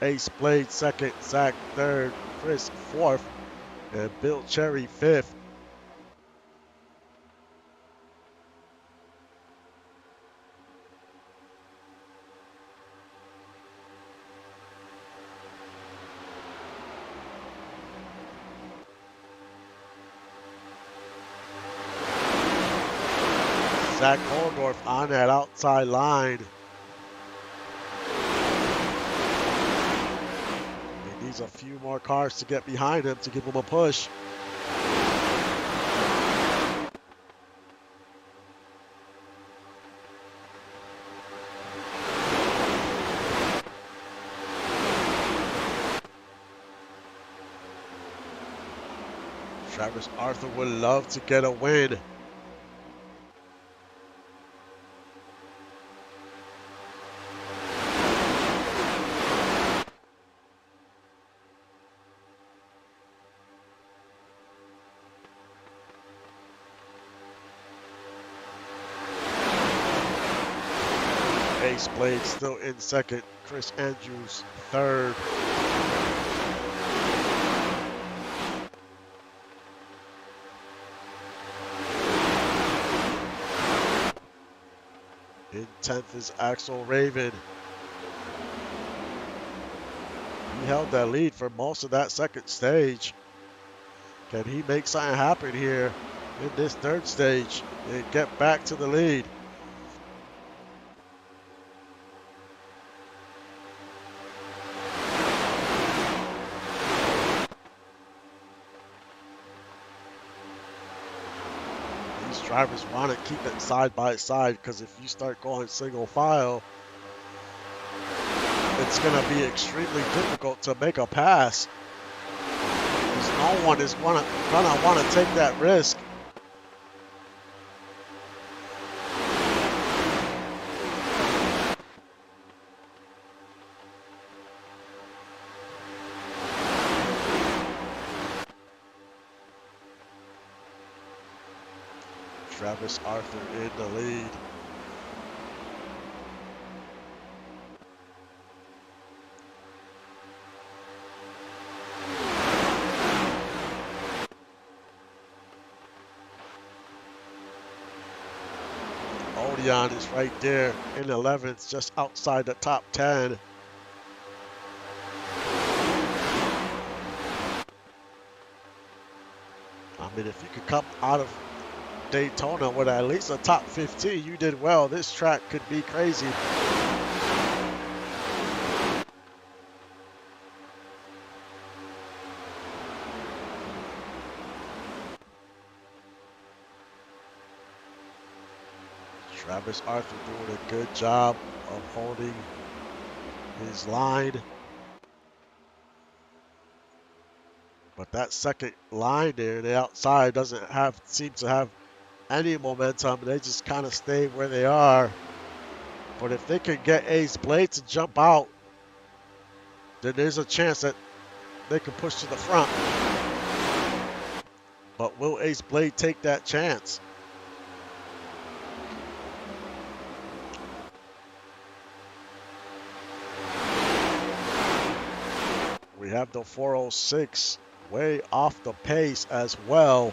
Ace Blade second, Zach third, Chris fourth, and Bill Cherry fifth. Zach Holdorf on that outside line. He needs a few more cars to get behind him to give him a push. Travis Arthur would love to get a win. Ace Blade still in second. Chris Andrews third. In 10th is Axel Raven. He held that lead for most of that second stage. Can he make something happen here in this third stage and get back to the lead? These drivers want to keep it side by side because if you start going single file, it's going to be extremely difficult to make a pass. Because no one is going to want to take that risk. Travis Arthur in the lead. Odeon is right there in 11th, just outside the top 10. I mean, if you could come out of Daytona with at least a top 15, you did well. This track could be crazy. Travis Arthur doing a good job of holding his line. But that second line there, the outside doesn't seem to have any momentum. They just kind of stay where they are. But if they can get Ace Blade to jump out, then there's a chance that they can push to the front. But will Ace Blade take that chance? We have the 406 way off the pace as well.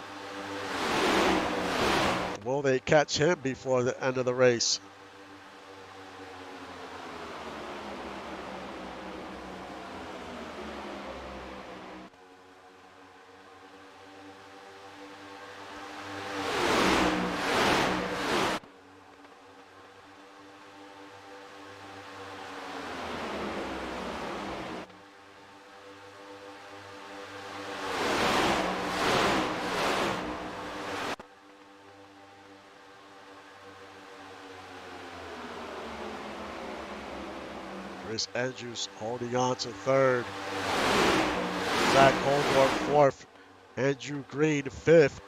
Will they catch him before the end of the race? Chris Andrews holding on to third. Zach Holdorf fourth. Andrew Green fifth.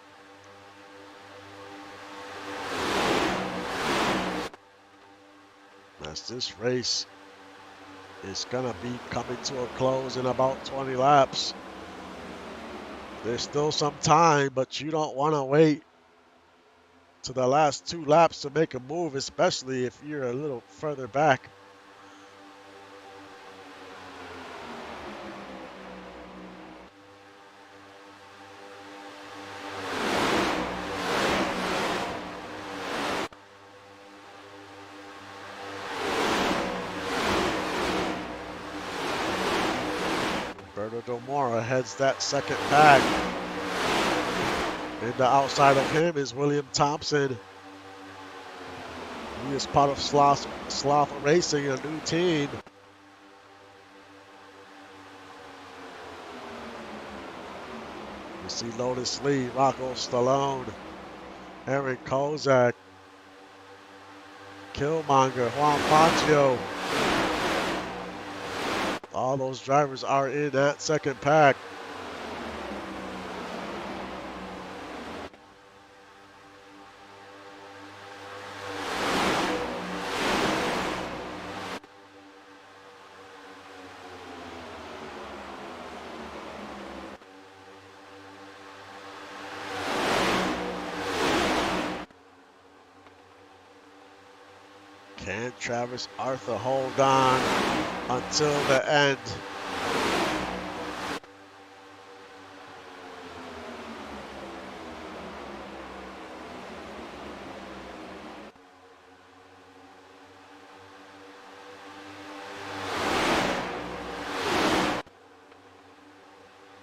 As this race is going to be coming to a close in about 20 laps. There's still some time, but you don't want to wait to the last 2 laps to make a move, especially if you're a little further back. Demora heads that second pack. And the outside of him is William Thompson. He is part of Sloth Racing, a new team. You see Lotus Lee, Rocco Stallone, Aaron Kozak, Killmonger, Juan Fangio. All those drivers are in that second pack. Can Travis Arthur hold on until the end?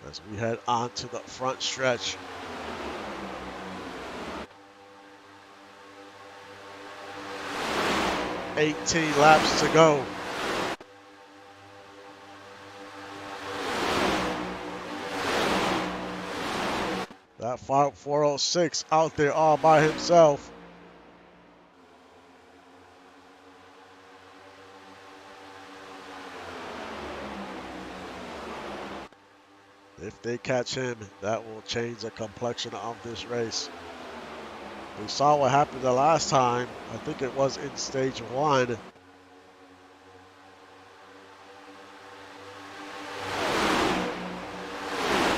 As we head on to the front stretch. $18 laps to go. That 406 out there all by himself. If they catch him, that will change the complexion of this race. We saw what happened the last time. I think it was in stage 1.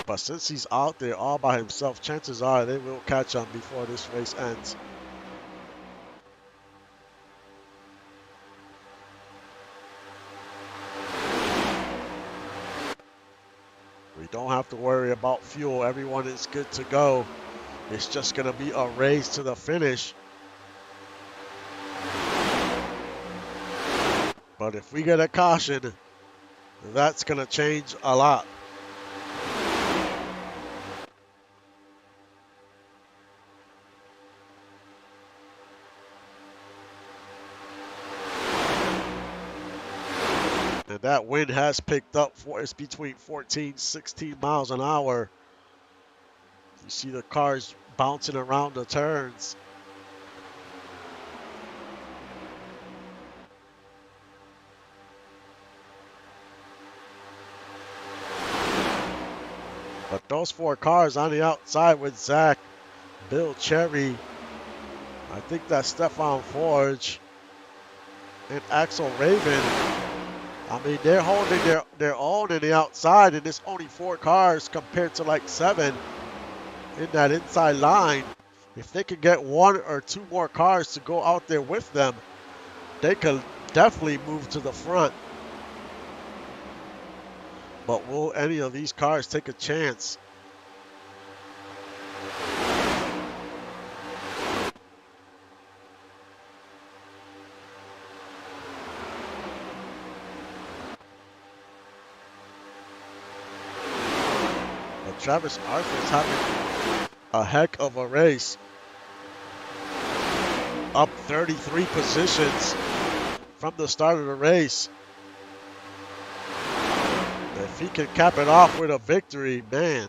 But since he's out there all by himself, chances are they will catch him before this race ends. We don't have to worry about fuel. Everyone is good to go. It's just going to be a race to the finish. But if we get a caution, that's going to change a lot. And that wind has picked up. It's between 14, 16 miles an hour. You see the cars bouncing around the turns. But those 4 cars on the outside with Zach, Bill Cherry, I think that's Stefan Forge, and Axel Raven. I mean, they're holding their own in the outside, and it's only 4 cars compared to like 7 in that inside line. If they could get 1 or 2 more cars to go out there with them, they could definitely move to the front. But will any of these cars take a chance? But Travis Arthur is having a heck of a race. Up 33 positions from the start of the race. If he can cap it off with a victory, man,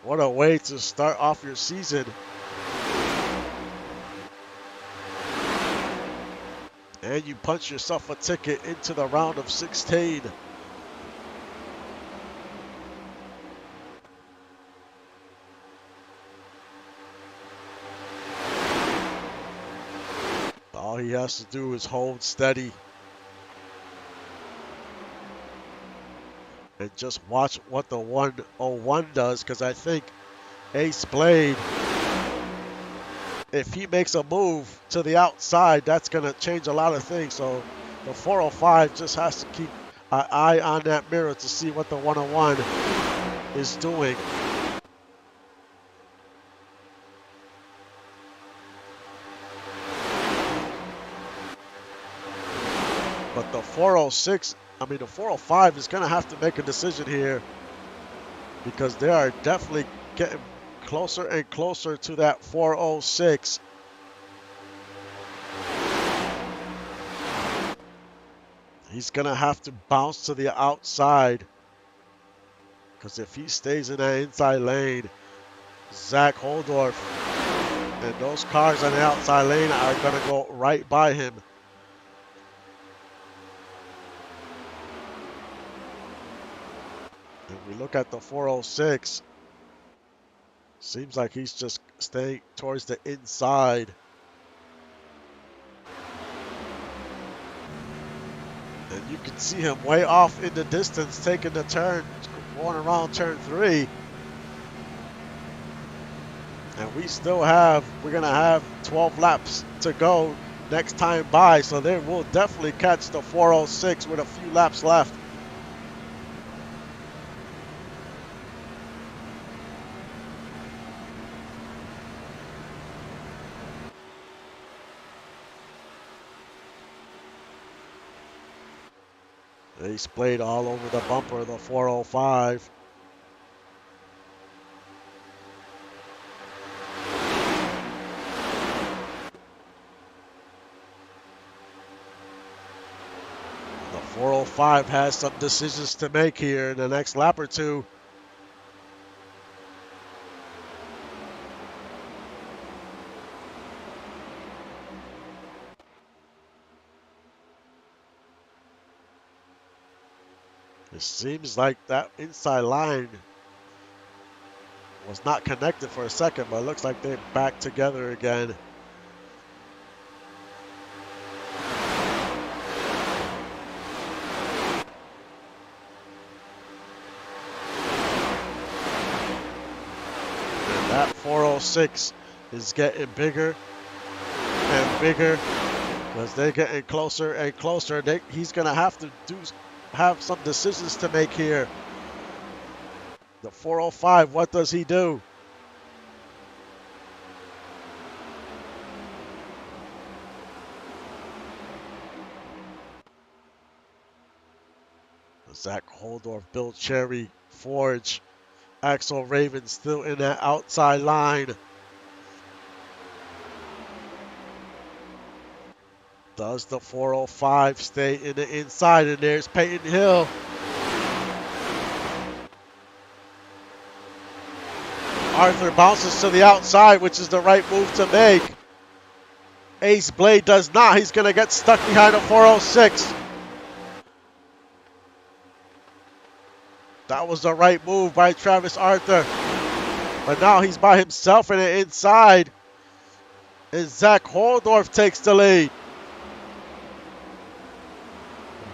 what a way to start off your season. And you punch yourself a ticket into the round of 16. All he has to do is hold steady. And just watch what the 101 does, because I think Ace Blade, if he makes a move to the outside, that's going to change a lot of things. So the 405 just has to keep an eye on that mirror to see what the 101 is doing. But the 406, the 405 is going to have to make a decision here, because they are definitely getting closer and closer to that 406. He's going to have to bounce to the outside, because if he stays in that inside lane, Zach Holdorf and those cars on the outside lane are going to go right by him. If we look at the 406, seems like he's just staying towards the inside. And you can see him way off in the distance taking the turn, going around turn 3. And we're going to have 12 laps to go next time by, so they will definitely catch the 406 with a few laps left. They splayed all over the bumper of the 405. The 405 has some decisions to make here in the next lap or two. It seems like that inside line was not connected for a second, but it looks like they're back together again. And that 406 is getting bigger and bigger because they're getting closer and closer. He's going to have some decisions to make here. The 405, what does he do? Zach Holdorf, Bill Cherry, Forge, Axel Raven still in that outside line. Does the 405 stay in the inside? And there's Peyton Hill. Arthur bounces to the outside, which is the right move to make. Ace Blade does not. He's going to get stuck behind a 406. That was the right move by Travis Arthur. But now he's by himself in the inside. And Zach Holdorf takes the lead.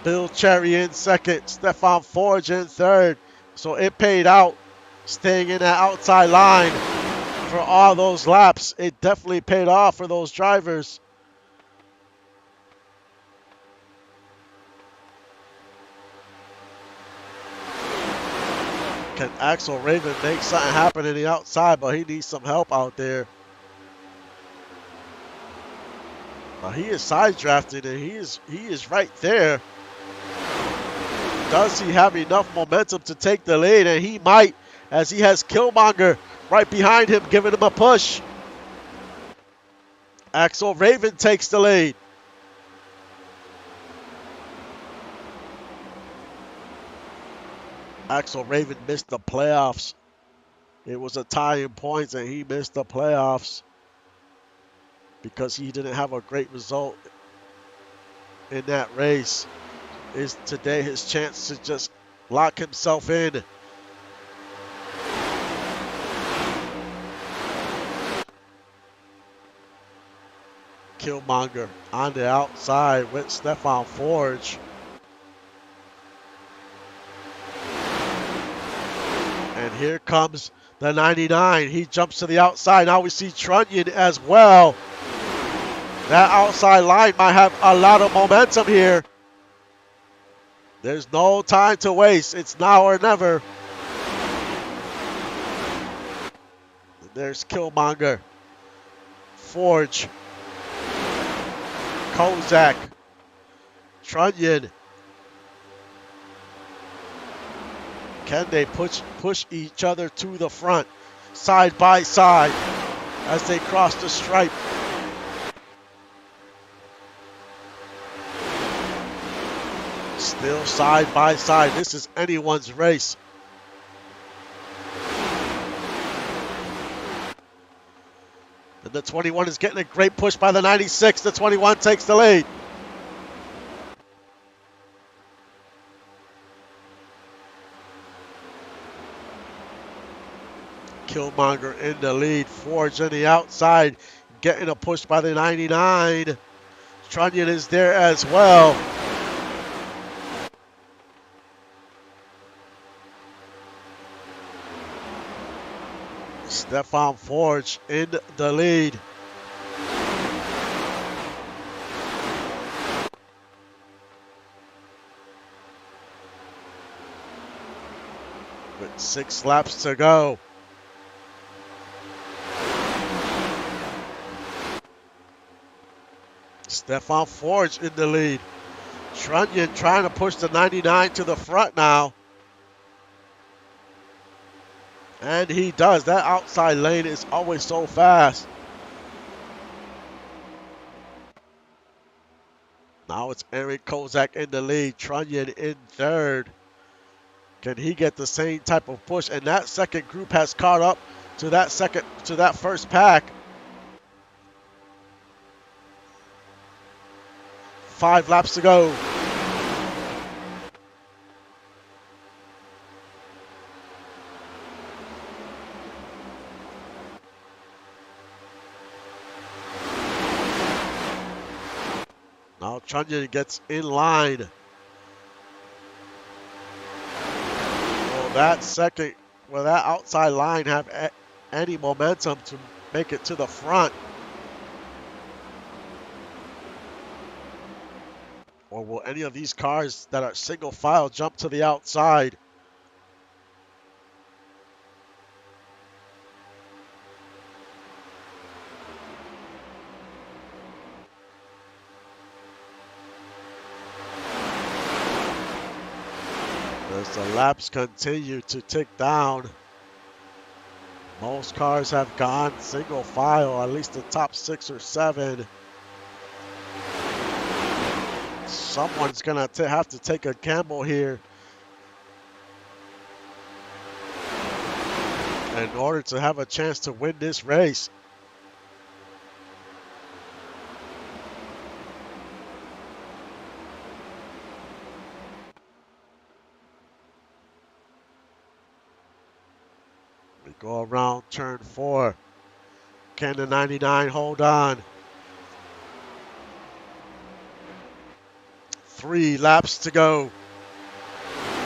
Bill Cherry in second. Stefan Forge in third. So it paid out staying in that outside line for all those laps. It definitely paid off for those drivers. Can Axel Raven make something happen in the outside, but he needs some help out there. He is side drafting and he is right there. Does he have enough momentum to take the lead? And he might, as he has Killmonger right behind him, giving him a push. Axel Raven takes the lead. Axel Raven missed the playoffs. It was a tie in points and he missed the playoffs because he didn't have a great result in that race. Is today his chance to just lock himself in. Killmonger on the outside with Stefan Forge. And here comes the 99. He jumps to the outside. Now we see Trunnion as well. That outside line might have a lot of momentum here. There's no time to waste. It's now or never. There's Killmonger. Forge. Kozak. Trunnion. Can they push each other to the front, side by side, as they cross the stripe? Still side by side. This is anyone's race. And the 21 is getting a great push by the 96. The 21 takes the lead. Killmonger in the lead. Forge on the outside, getting a push by the 99. Trunnion is there as well. Stefan Forge in the lead. with 6 laps to go. Stefan Forge in the lead. Trunyan trying to push the 99 to the front now. And he does. That outside lane is always so fast. Now it's Eric Kozak in the lead. Trunyan in third. Can he get the same type of push? And that second group has caught up to that first pack. 5 laps to go. Now Trunyan gets in line. Will that outside line have any momentum to make it to the front? Or will any of these cars that are single file jump to the outside? As the laps continue to tick down, most cars have gone single file, at least the top 6 or 7. Someone's going to have to take a gamble here in order to have a chance to win this race. We go around turn 4. Can the 99 hold on? 3 laps to go.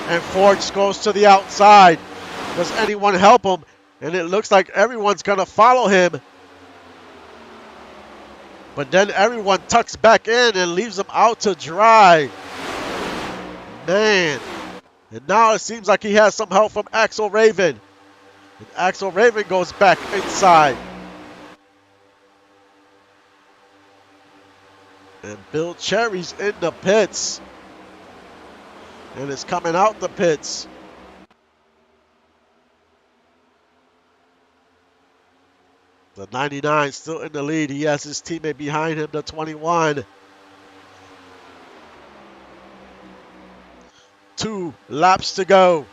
And Forge goes to the outside. Does anyone help him? And it looks like everyone's going to follow him. But then everyone tucks back in and leaves him out to dry. Man. And now it seems like he has some help from Axel Raven. And Axel Raven goes back inside. And Bill Cherry's in the pits. And is coming out the pits. The 99 still in the lead. He has his teammate behind him, the 21. 2 laps to go.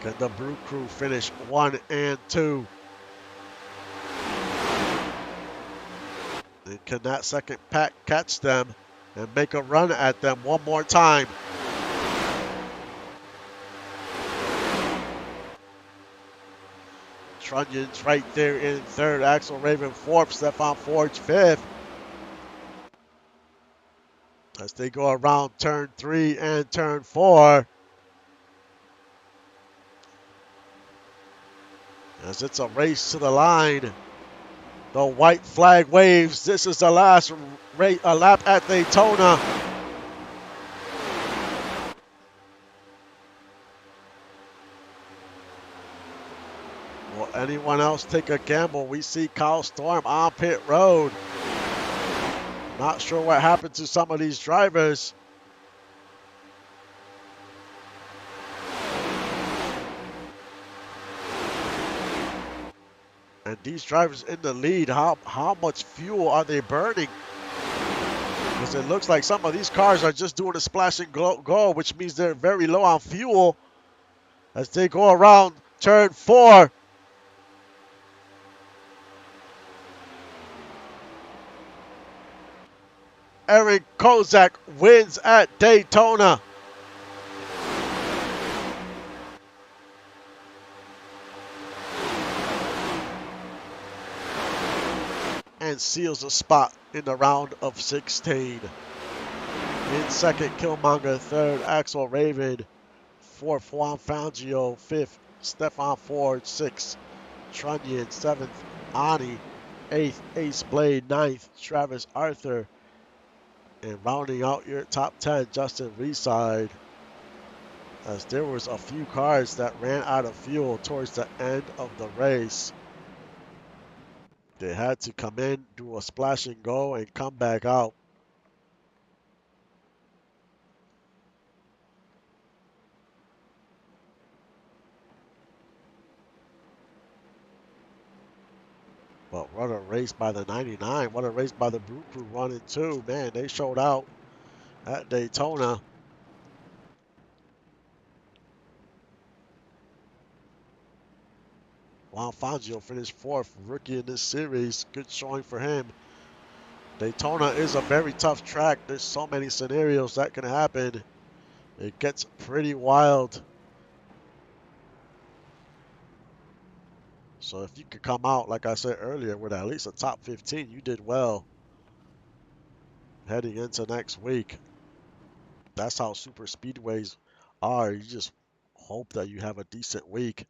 Can the Brew Crew finish 1 and 2? And can that second pack catch them and make a run at them one more time? Trunyan's right there in third. Axel Raven fourth. Stefan Forge fifth. As they go around turn 3 and turn 4. As it's a race to the line. The white flag waves. This is the last lap at Daytona. Will anyone else take a gamble? We see Kyle Storm on pit road. Not sure what happened to some of these drivers. And these drivers in the lead, how much fuel are they burning? Because it looks like some of these cars are just doing a splash and go, which means they're very low on fuel. As they go around turn 4. Eric Kozak wins at Daytona. And seals a spot in the round of 16. In second, Killmonger. Third, Axel Raven. Fourth, Juan Fangio. Fifth, Stefan Ford. Sixth, Trunyan. Seventh, Ani. 8th, Ace Blade. 9th, Travis Arthur. And rounding out your top 10, Justin Reeside. As there was a few cars that ran out of fuel towards the end of the race. They had to come in, do a splash and go, and come back out. But what a race by the 99. What a race by the Brew Crew 1 and 2. Man, they showed out at Daytona. Juan Fangio finished 4th, rookie in this series. Good showing for him. Daytona is a very tough track. There's so many scenarios that can happen. It gets pretty wild. So if you could come out, like I said earlier, with at least a top 15, you did well heading into next week. That's how super speedways are. You just hope that you have a decent week.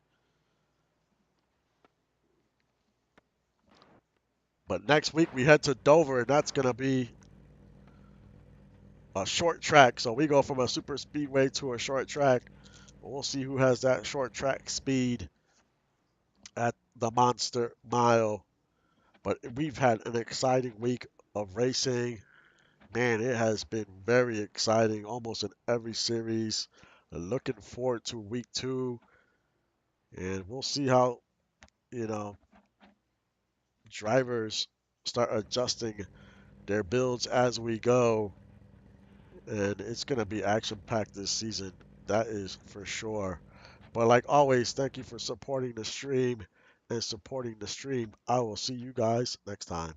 But next week we head to Dover, and that's going to be a short track. So we go from a super speedway to a short track. We'll see who has that short track speed at the Monster Mile. But we've had an exciting week of racing. Man, it has been very exciting almost in every series. Looking forward to week 2. And we'll see how, you know, drivers start adjusting their builds as we go. And it's going to be action packed this season. That is for sure. But like always, thank you for supporting the stream and supporting the stream. I will see you guys next time.